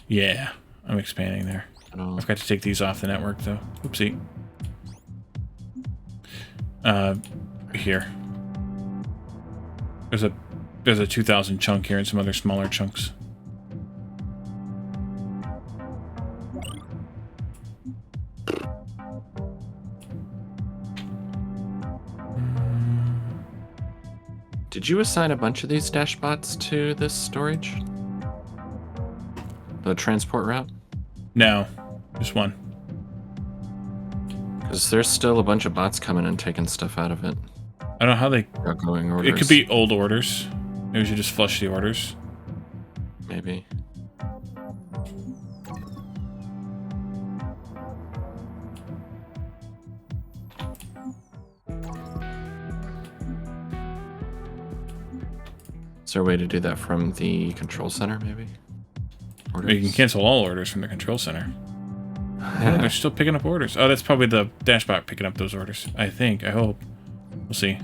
Yeah, I'm expanding there. Oh. I've got to take these off the network, though. Oopsie. Here. There's a 2,000 chunk here and some other smaller chunks. Did you assign a bunch of these dash bots to this storage? The transport route? No, just one. Because there's still a bunch of bots coming and taking stuff out of it. I don't know how they... Outgoing orders. It could be old orders. Maybe we should just flush the orders. Maybe. Is there a way to do that from the control center, maybe? You can cancel all orders from the control center. Oh, they're still picking up orders. Oh, that's probably the dashbot picking up those orders. I think. I hope. We'll see.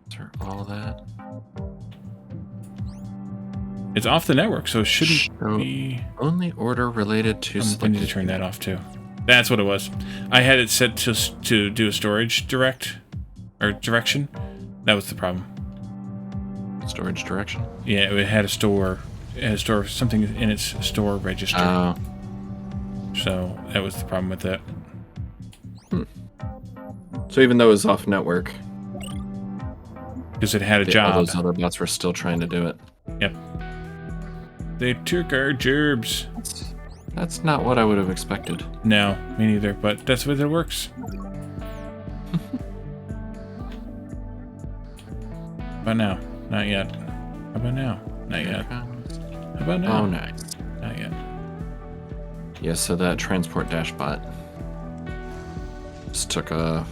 Is there all that? It's off the network, so it shouldn't be... Only order related to... I need to turn that off, too. That's what it was. I had it set to do a storage direction. That was the problem. Storage direction? Yeah, it had a store... It had a store something in its store register. Oh. So that was the problem with that. So even though it was off network, Because it had a all job. those other bots were still trying to do it. Yep. They took our gerbs. That's not what I would have expected. No, me neither, but that's the way it works. How about now? Not yet. How about now? Not yet. How about now? Oh, nice. Not yet. Yeah, so that transport dash bot just took a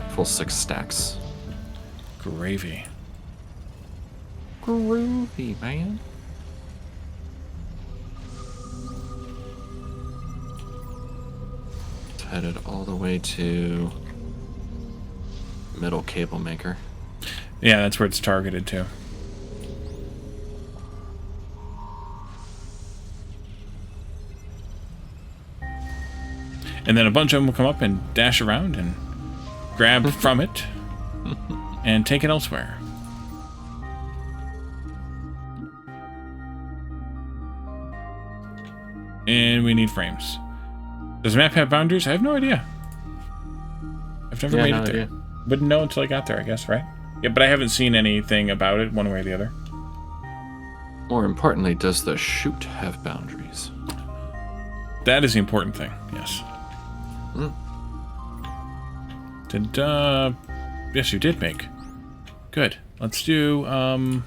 full 6 stacks. Gravy. Groovy, man. headed all the way to middle cable maker. Yeah, that's where it's targeted to. And then a bunch of them will come up and dash around and grab from it and take it elsewhere. And we need frames. Does the map have boundaries? I have no idea. I've never made it there. Wouldn't know until I got there, I guess, right? Yeah, but I haven't seen anything about it one way or the other. More importantly, does the chute have boundaries? That is the important thing, yes. Yes, you did make. Good. Let's do some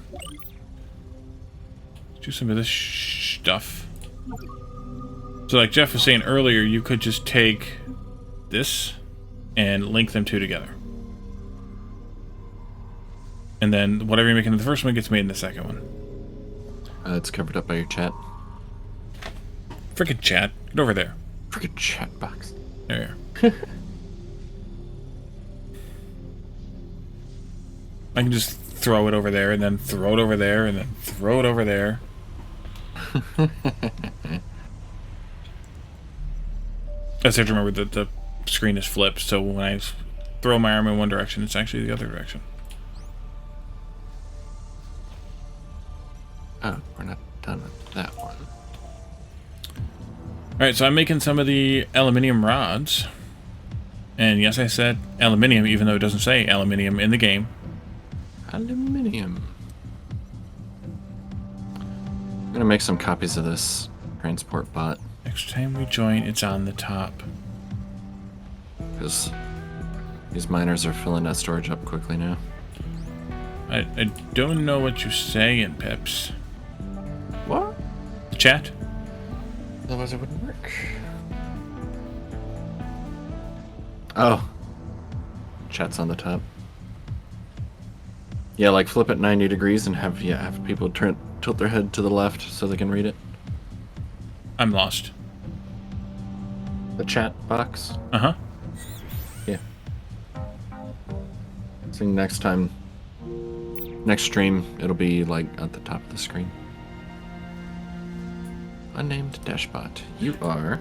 of this stuff. So like Jeff was saying earlier, you could just take this and link them two together. And then whatever you make in the first one gets made in the second one. It's covered up by your chat. Frickin' chat. Get over there. Frickin' chat box. There. I can just throw it over there, and then throw it over there, and then throw it over there. I just have to remember that the screen is flipped, so when I throw my arm in one direction, it's actually the other direction. Oh, we're not done with that one. Alright, so I'm making some of the aluminium rods. And yes, I said aluminium, even though it doesn't say aluminium in the game. Aluminium. I'm gonna make some copies of this transport bot. Next time we join, it's on the top. Because these miners are filling that storage up quickly now. I don't know what you're saying, Pips. What? Chat? Otherwise it wouldn't work. Oh. Chat's on the top. Yeah, like flip it 90 degrees and have people tilt their head to the left so they can read it. I'm lost. The chat box. Uh-huh. Yeah. So next stream, it'll be like at the top of the screen. Unnamed dashbot. You are.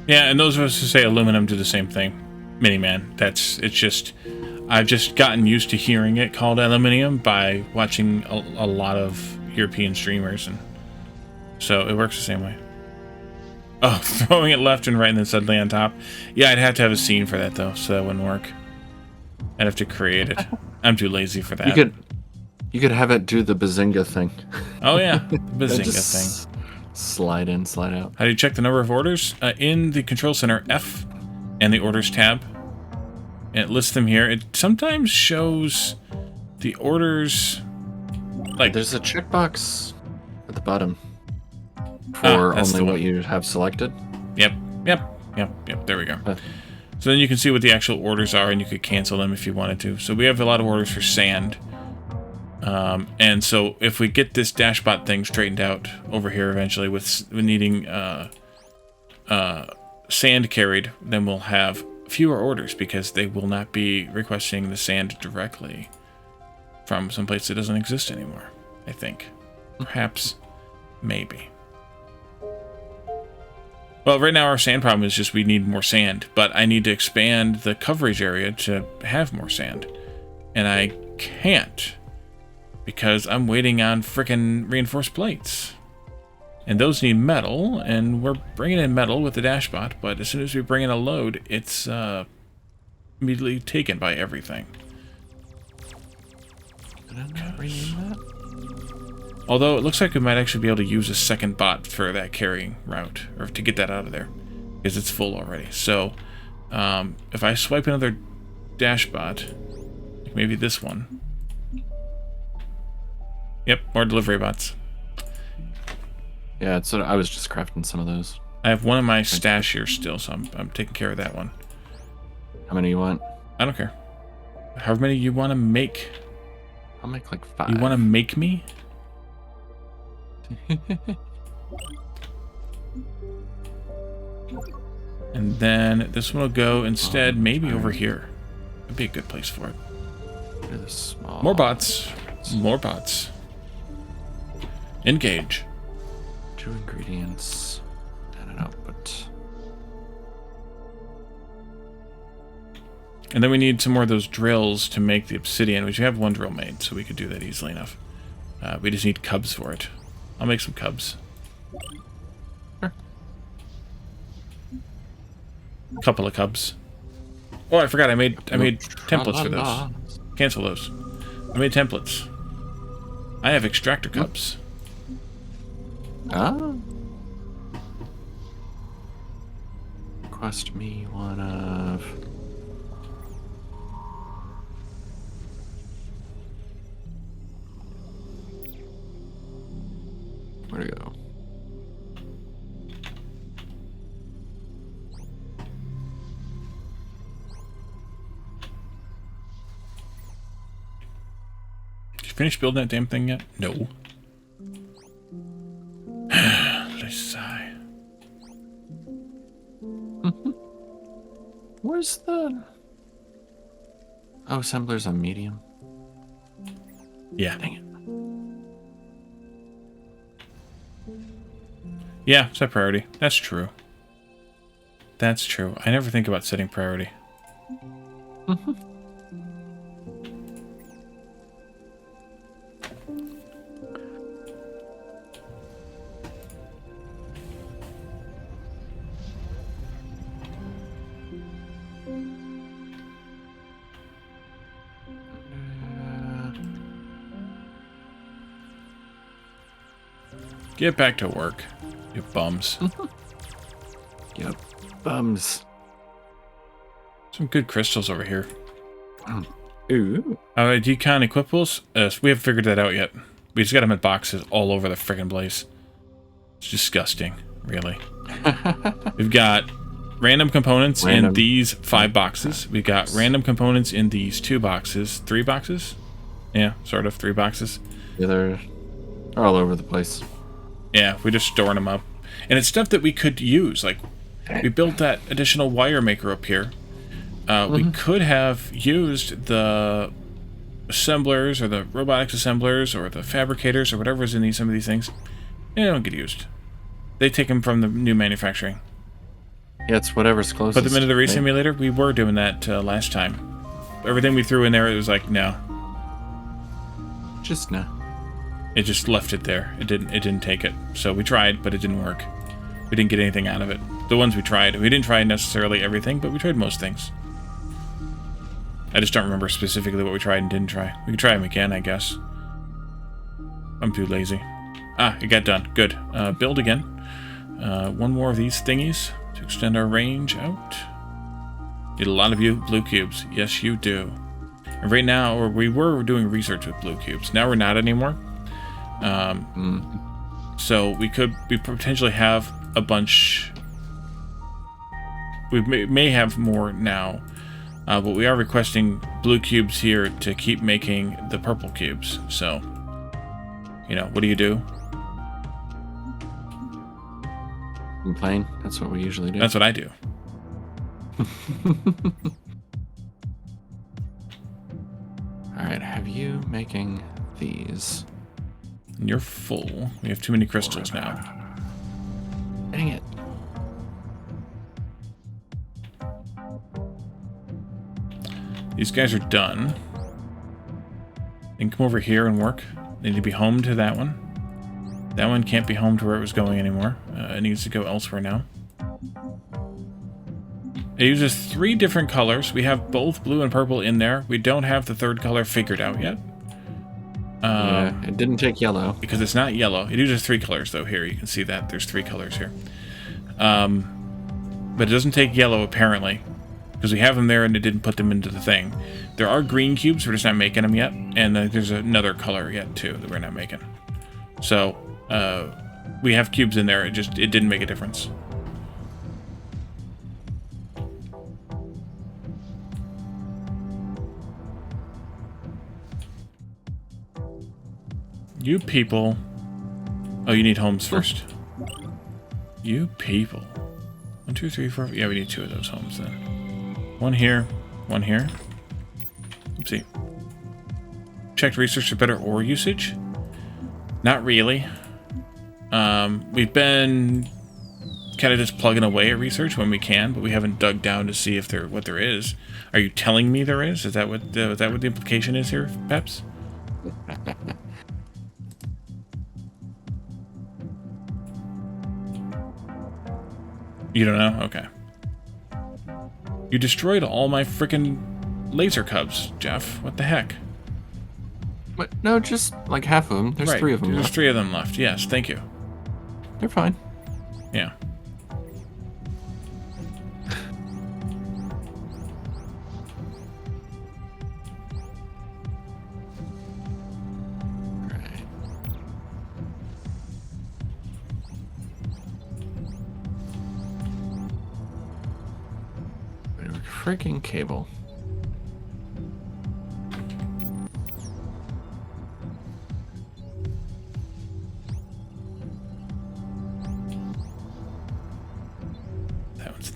Yeah, and those of us who say aluminum do the same thing. Miniman. I've just gotten used to hearing it called aluminium by watching a lot of European streamers, and so it works the same way. Oh, throwing it left and right and then suddenly on top. Yeah, I'd have to have a scene for that though, so that wouldn't work. I'd have to create it. I'm too lazy for that. You could have it do the Bazinga thing. Oh yeah, the Bazinga thing. Slide in, slide out. How do you check the number of orders? In the control center, F, and the orders tab. And it lists them here. It sometimes shows the orders. Like there's a checkbox at the bottom for only what you have selected. Yep. There we go. So then you can see what the actual orders are, and you could cancel them if you wanted to. So we have a lot of orders for sand. And so if we get this dashbot thing straightened out over here eventually with needing sand carried, then we'll have fewer orders because they will not be requesting the sand directly from some place that doesn't exist anymore, I think. Perhaps. Maybe. Well, right now our sand problem is just we need more sand, but I need to expand the coverage area to have more sand. And I can't because I'm waiting on frickin' reinforced plates. And those need metal, and we're bringing in metal with the dashbot, but as soon as we bring in a load, it's immediately taken by everything. Did I not rename that? Although it looks like we might actually be able to use a second bot for that carrying route, or to get that out of there, because it's full already. So, if I swipe another dashbot, like maybe this one. Yep, more delivery bots. Yeah, it's I was just crafting some of those. I have one in my stash here still, so I'm taking care of that one. How many you want? I don't care. However many you want to make. I'll make like 5. You want to make me? And then this one will go instead maybe over here. That'd be a good place for it. More bots. More bots. Engage. 2 ingredients and an output. And then we need some more of those drills to make the obsidian, which we have 1 drill made, so we could do that easily enough. We just need cubs for it. I'll make some cubs. Sure. Couple of cubs. Oh, I forgot. I made templates for those. Cancel those. I made templates. I have extractor cubs. Ah. Request me one of. Where'd it go? Did you finish building that damn thing yet? No. Let's sigh. Where's the... Oh, assemblers on medium. Yeah. Dang it. Yeah, set priority. That's true. That's true. I never think about setting priority. Get back to work, you bums. Yep. Bums. Some good crystals over here. Ooh. Decon equipables? We haven't figured that out yet. We just got them in boxes all over the friggin' place. It's disgusting, really. We've got random components in these 5 boxes. We've got random components in these 2 boxes. 3 boxes? Yeah, sort of. 3 boxes. Yeah, they're all over the place. Yeah, we're just storing them up. And it's stuff that we could use. Like, we built that additional wire maker up here. We could have used the assemblers or the robotics assemblers or the fabricators or whatever is in some of these things. They don't get used. They take them from the new manufacturing. Yeah, it's whatever's closest. But the minute the race simulator, we were doing that last time. Everything we threw in there, it was like, no. Just no. It just left it there. It didn't take it. So we tried, but it didn't work. We didn't get anything out of it. The ones we tried, we didn't try necessarily everything, but we tried most things. I just don't remember specifically what we tried and didn't try. We can try them again, I guess. I'm too lazy. Ah, it got done. Good. Build again. 1 more of these thingies to extend our range out. Need a lot of you blue cubes. Yes, you do. And right now, or we were doing research with blue cubes. Now we're not anymore. So we potentially have a bunch. We may have more now, but we are requesting blue cubes here to keep making the purple cubes. So, you know, what do you do? Complain. That's what we usually do. That's what I do. All right, have you making these? And you're full. We have too many crystals now. Dang it. These guys are done. They can come over here and work. They need to be home to that one. That one can't be home to where it was going anymore. It needs to go elsewhere now. It uses 3 different colors. We have both blue and purple in there. We don't have the 3rd color figured out yet. Yeah, it didn't take yellow. Because it's not yellow. It uses 3 colors, though. Here, you can see that. There's 3 colors here. But it doesn't take yellow, apparently. Because we have them there and it didn't put them into the thing. There are green cubes. We're just not making them yet. And there's another color yet, too, that we're not making. So, we have cubes in there. It didn't make a difference. You people. Oh, you need homes first. You people. 1, 2, 3, 4. Yeah, we need 2 of those homes then. 1 here, 1 here. Oopsie. Checked research for better ore usage? Not really. We've been kind of just plugging away at research when we can, but we haven't dug down to see if what there is. Are you telling me there is? Is that what the implication is here, Peps? You don't know? Okay. You destroyed all my frickin' laser cubs, Jeff. What the heck? What? No, just like half of them. There's 3 of them There's left. 3 of them left. Yes, thank you. They're fine. Yeah. Right. Freaking cable.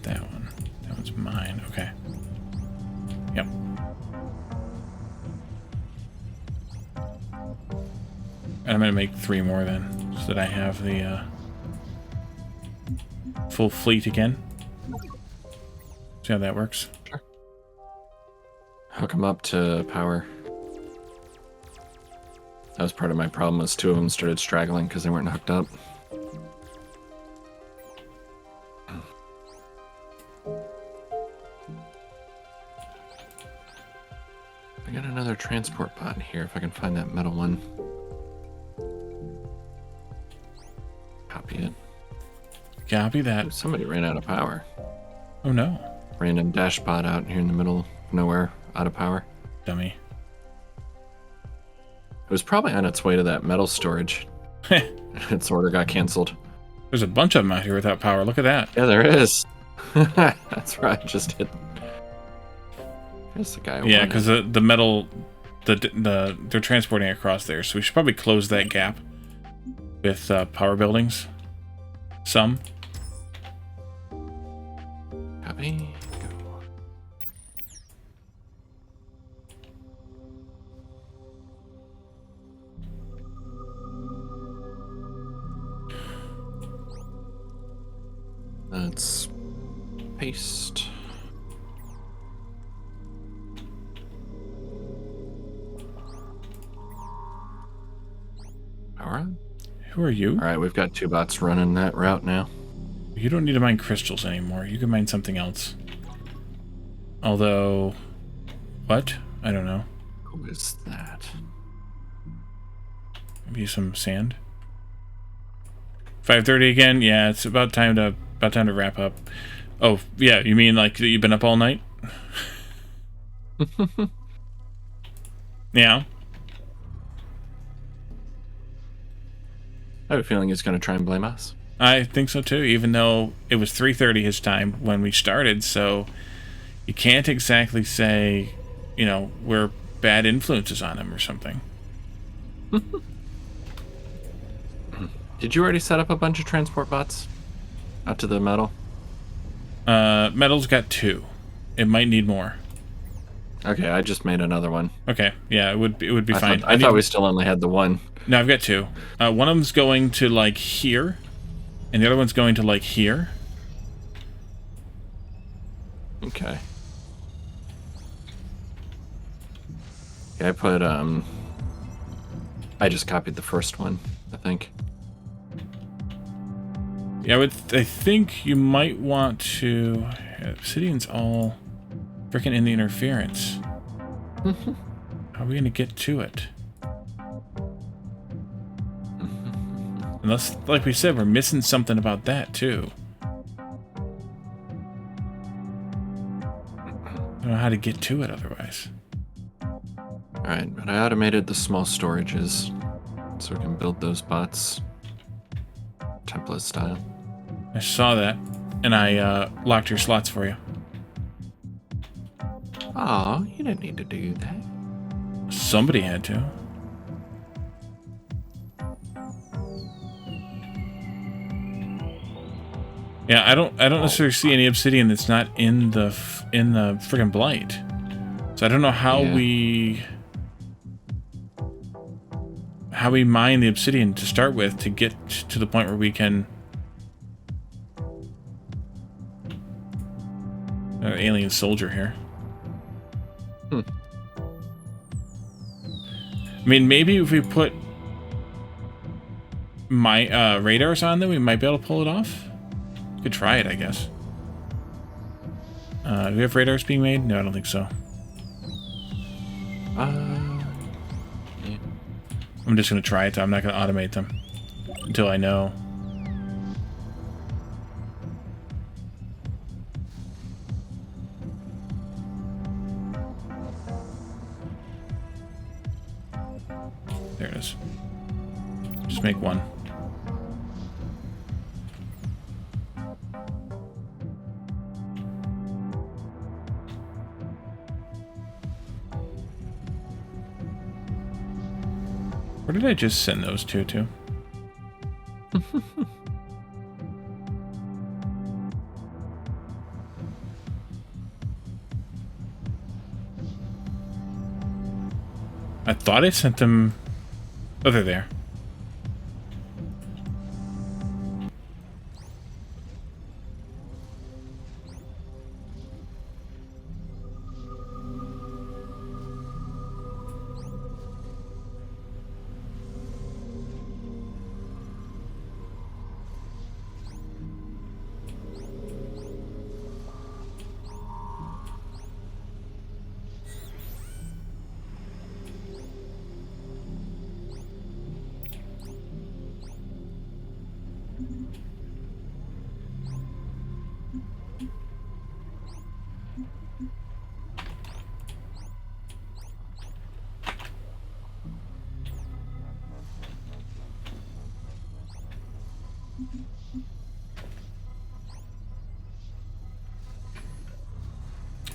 That one. That one's mine. Okay. Yep. And I'm gonna make 3 more then, so that I have the full fleet again. See how that works? Sure. Hook them up to power. That was part of my problem, was 2 of them started straggling because they weren't hooked up. I got another transport bot here, if I can find that metal one. Copy it. Copy that. Somebody ran out of power. Oh no. Random dash bot out here in the middle of nowhere, out of power. Dummy. It was probably on its way to that metal storage. Its order got canceled. There's a bunch of them out here without power. Look at that. Yeah, there is. That's right. I just hit. There's the guy. Yeah, because the metal, they're transporting across there, so we should probably close that gap with power buildings. Some. Copy. Go. Let's paste. Power on. Who are you? All right, we've got 2 bots running that route now. You don't need to mine crystals anymore. You can mine something else. Although, what? I don't know. Who is that? Maybe some sand. 5:30 again. Yeah, it's about time to wrap up. Oh yeah, you mean like you've been up all night? Yeah. I have a feeling he's going to try and blame us. I think so too, even though it was 3:30 his time when we started, so you can't exactly say, you know, we're bad influences on him or something. Did you already set up a bunch of transport bots out to the metal? Metal's got 2. It might need more. Okay, I just made another one. Okay, yeah, it would be fine. I thought we still only had the one. No, I've got 2. One of them's going to like here, and the other one's going to like here. Okay. Yeah, I just copied the first one, I think. Yeah, I think you might want to... Obsidian's all freaking in the interference. How are we going to get to it? Unless, like we said, we're missing something about that, too. I don't know how to get to it otherwise. Alright, but I automated the small storages so we can build those bots template style. I saw that, and I locked your slots for you. Aw, you didn't need to do that. Somebody had to. Yeah, I don't necessarily see any obsidian that's not in the friggin' blight. So I don't know how we mine the obsidian to start with to get to the point where we can alien soldier here. I mean, maybe if we put my radars on them, we might be able to pull it off. Could try it, I guess. Do we have radars being made? No, I don't think so. Yeah. I'm just going to try it. I'm not going to automate them until I know. There it is. Just make one. Where did I just send those two to? I thought I sent them... Oh, they're there.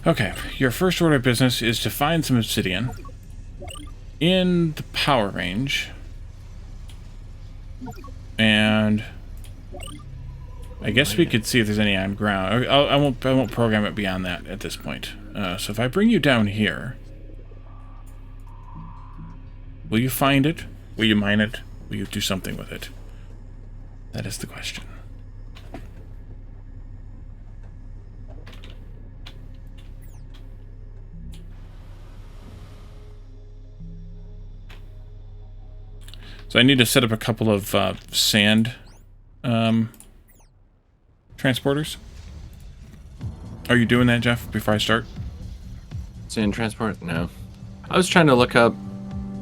Okay, your first order of business is to find some obsidian in the power range, and I guess we could see if there's any on ground. I won't program it beyond that at this point. So if I bring you down here, will you find it? Will you mine it? Will you do something with it? That is the question. So I need to set up a couple of sand transporters. Are you doing that, Jeff, before I start? Sand transport? No. I was trying to look up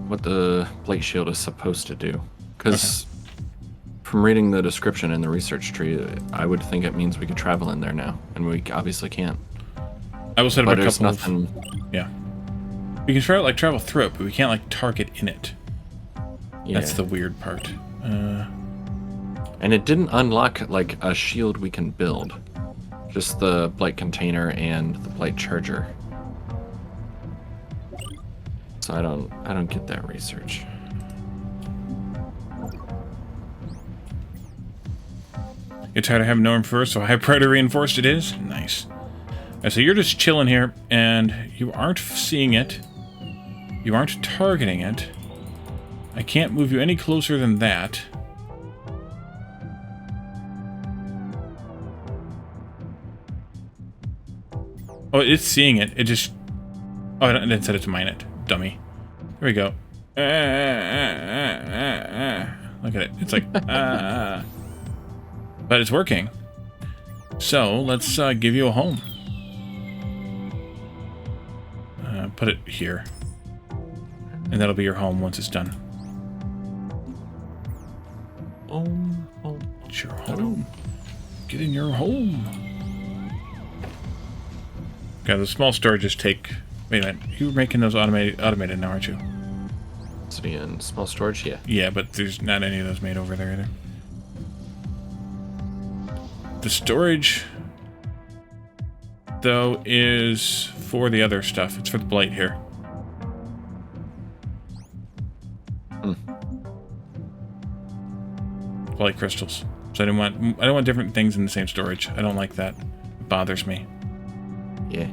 what the plate shield is supposed to do. Because from reading the description in the research tree, I would think it means we could travel in there now. And we obviously can't. I will set up a couple nothing... of... Yeah. We can travel through it, but we can't, target in it. Yeah. That's the weird part. And it didn't unlock, a shield we can build. Just the blight container and the blight charger. So I don't get that research. You're tired of having no first, so high priority reinforced it is? Nice. So you're just chilling here, and you aren't seeing it. You aren't targeting it. I can't move you any closer than that. Oh, it's seeing it. It just... Oh, I didn't set it to mine it. Dummy. There we go. Look at it. It's like... But it's working. So, let's give you a home. Put it here. And that'll be your home once it's done. Home. It's your home. Get in your home. Okay, the small storages take... Wait a minute. You're making those automated now, aren't you? Obsidian small storage, yeah. Yeah, but there's not any of those made over there either. The storage, though, is for the other stuff. It's for the blight here. Blight crystals. So I don't want different things in the same storage. I don't like that. It bothers me. Yeah.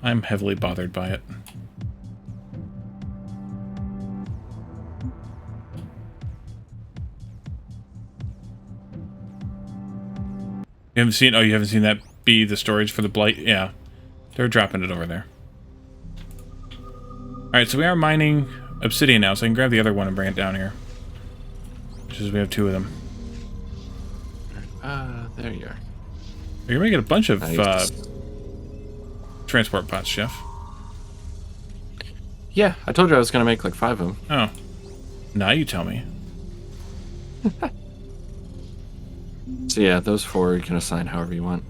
I'm heavily bothered by it. You haven't seen... Oh, you haven't seen that be the storage for the blight? Yeah. They're dropping it over there. Alright, so we are mining obsidian now, so I can grab the other one and bring it down here. Just as we have two of them. There you are. You're making a bunch of Nice. transport pots, Jeff. Yeah, I told you I was gonna make like 5 of them. Oh. Now you tell me. So yeah, those 4 you can assign however you want.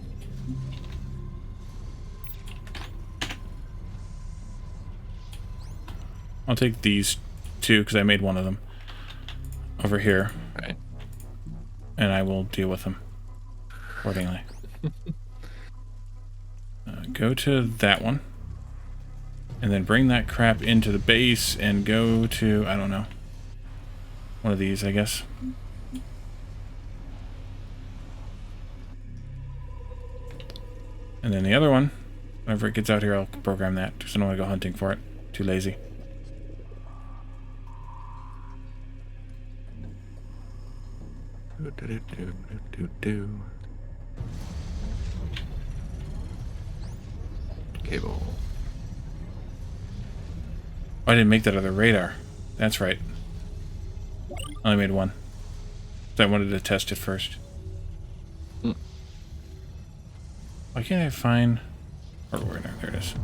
I'll take these 2, because I made one of them. Over here. Right. And I will deal with them accordingly. Go to that one. And then bring that crap into the base and go to, I don't know, one of these, I guess. And then the other one, whenever it gets out here, I'll program that, because I don't want to go hunting for it. Too lazy. Cable. Oh, I didn't make that other radar. That's right. I only made one. So I wanted to test it first. Hmm. Why can't I find... Oh, there it is.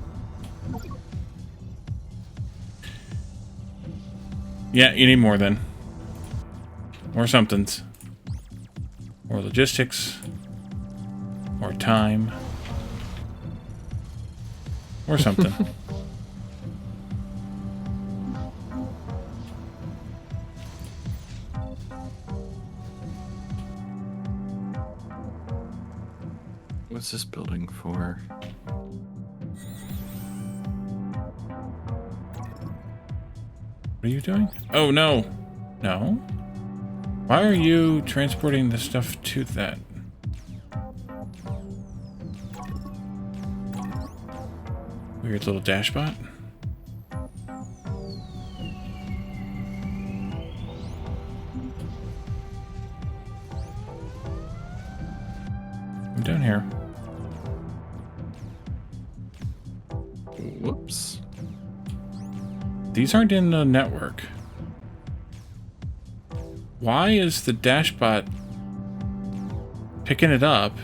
Yeah, you need more then. More somethings. More logistics. More time. Or something. What's this building for? What are you doing? Oh, no. No? Why are you transporting the stuff to that? Weird little dashbot. I'm down here. Whoops. These aren't in the network. Why is the dashbot picking it up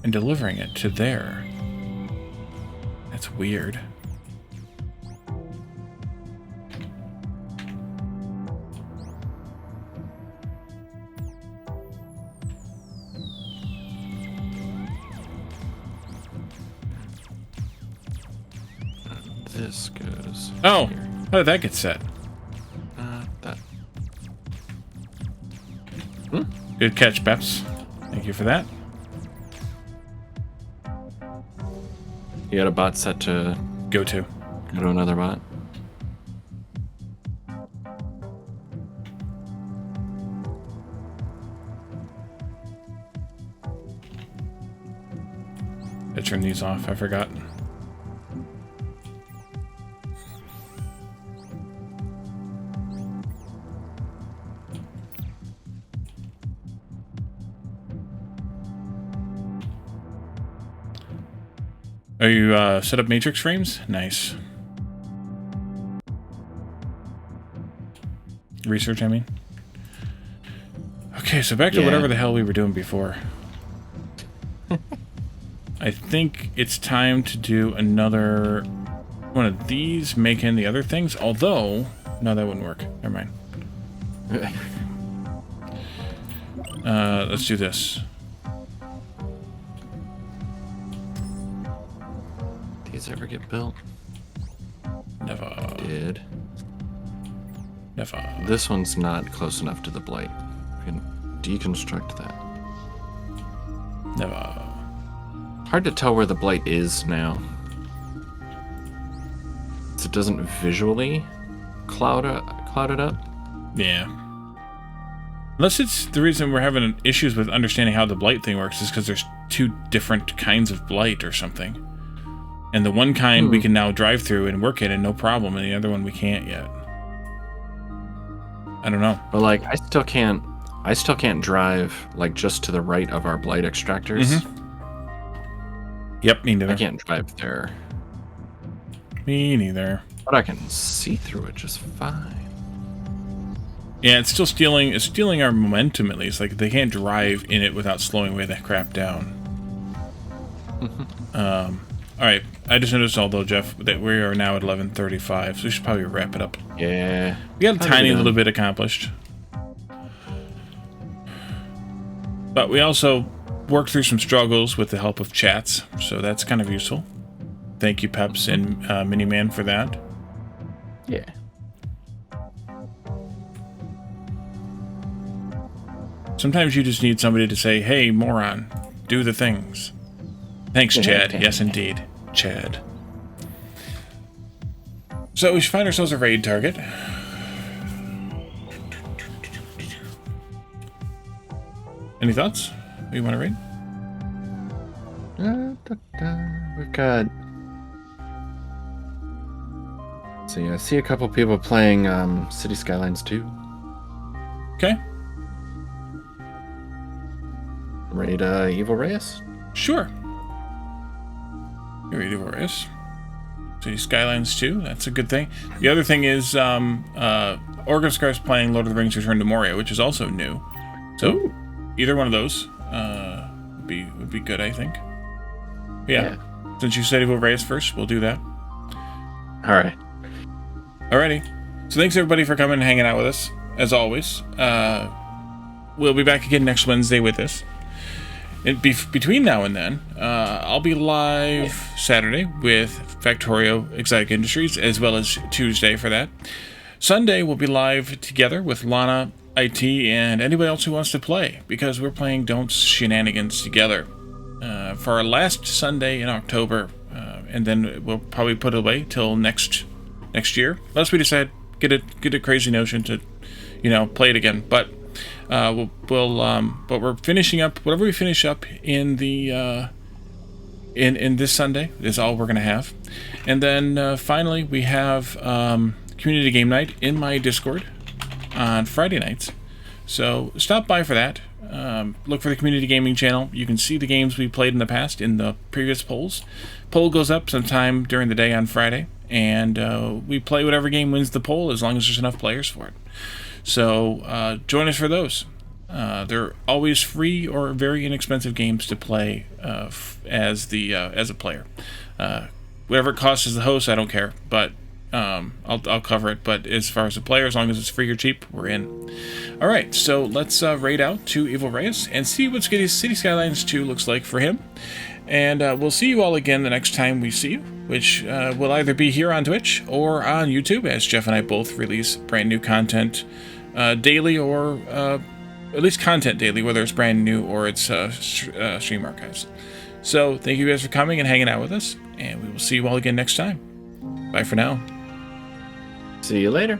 and delivering it to there? That's weird. This goes. Oh, here. how did that get set? That. Good catch, Peps. Thank you for that. You got a bot set to Go to. go to another bot. I turned these off. I forgot. Are you set up matrix frames? Nice. Research, I mean. Okay, so back to Yeah. whatever the hell we were doing before. I think it's time to do another one of these, making the other things. Although, no, that wouldn't work. Never mind. Let's do this. These ever get built? Never. Did. Never. This one's not close enough to the blight. We can deconstruct that. Never. hard to tell where the blight is now. So it doesn't visually cloud it up. Yeah. Unless it's the reason we're having issues with understanding how the blight thing works is because there's two different kinds of blight or something. And the one kind we can now drive through and work in and no problem, and the other one we can't yet. I don't know. But like, I still can't drive like just to the right of our blight extractors. Yep, me neither. I can't drive there. Me neither. But I can see through it just fine. Yeah, it's still stealing. It's stealing our momentum at least. Like they can't drive in it without slowing way that crap down. All right. I just noticed, although Jeff, that we are now at 11:35, so we should probably wrap it up. Yeah. We got a tiny little bit accomplished, but we also worked through some struggles with the help of chats, so that's kind of useful. Thank you, Peps and Miniman, for that. Yeah. Sometimes you just need somebody to say, hey, moron, do the things. Thanks, Chad. Yes, indeed. Chad. So we should find ourselves a raid target. Any thoughts? Who you want to raid? We've got... So I see a couple people playing City Skylines 2. Okay. Raid Evil Reyes? Sure. Raid Evil Reyes. City Skylines 2. That's a good thing. The other thing is Orgascar's playing Lord of the Rings Return to Moria, which is also new. So either one of those would be good, I think. Yeah. Since you said Evil Reyes first, we'll do that. All right. Alrighty. So thanks everybody for coming and hanging out with us, as always. We'll be back again next Wednesday with this. And between now and then, I'll be live Saturday with Factorio Exotic Industries, as well as Tuesday for that. Sunday, we'll be live together with Lana, IT, and anybody else who wants to play, because we're playing Don't Shenanigans together for our last Sunday in October, and then we'll probably put it away till next year, unless we decide get a crazy notion to, play it again. But but we're finishing up whatever we finish up in the in this Sunday is all we're gonna have, and then finally we have community game night in my Discord on Friday nights. So stop by for that. Look for the community gaming channel. You can see the games we played in the past in the previous polls. Poll goes up sometime during the day on Friday, and we play whatever game wins the poll as long as there's enough players for it. So join us for those. They're always free or very inexpensive games to play as a player. Whatever it costs as the host, I don't care, but I'll cover it. But as far as the player, as long as it's free or cheap, we're in. All right, so let's raid out to Evil Reyes and see what City Skylines 2 looks like for him. And we'll see you all again the next time we see you, which will either be here on Twitch or on YouTube, as Jeff and I both release brand new content daily, or at least content daily, whether it's brand new or it's stream archives. So thank you guys for coming and hanging out with us, and we will see you all again next time. Bye for now. See you later.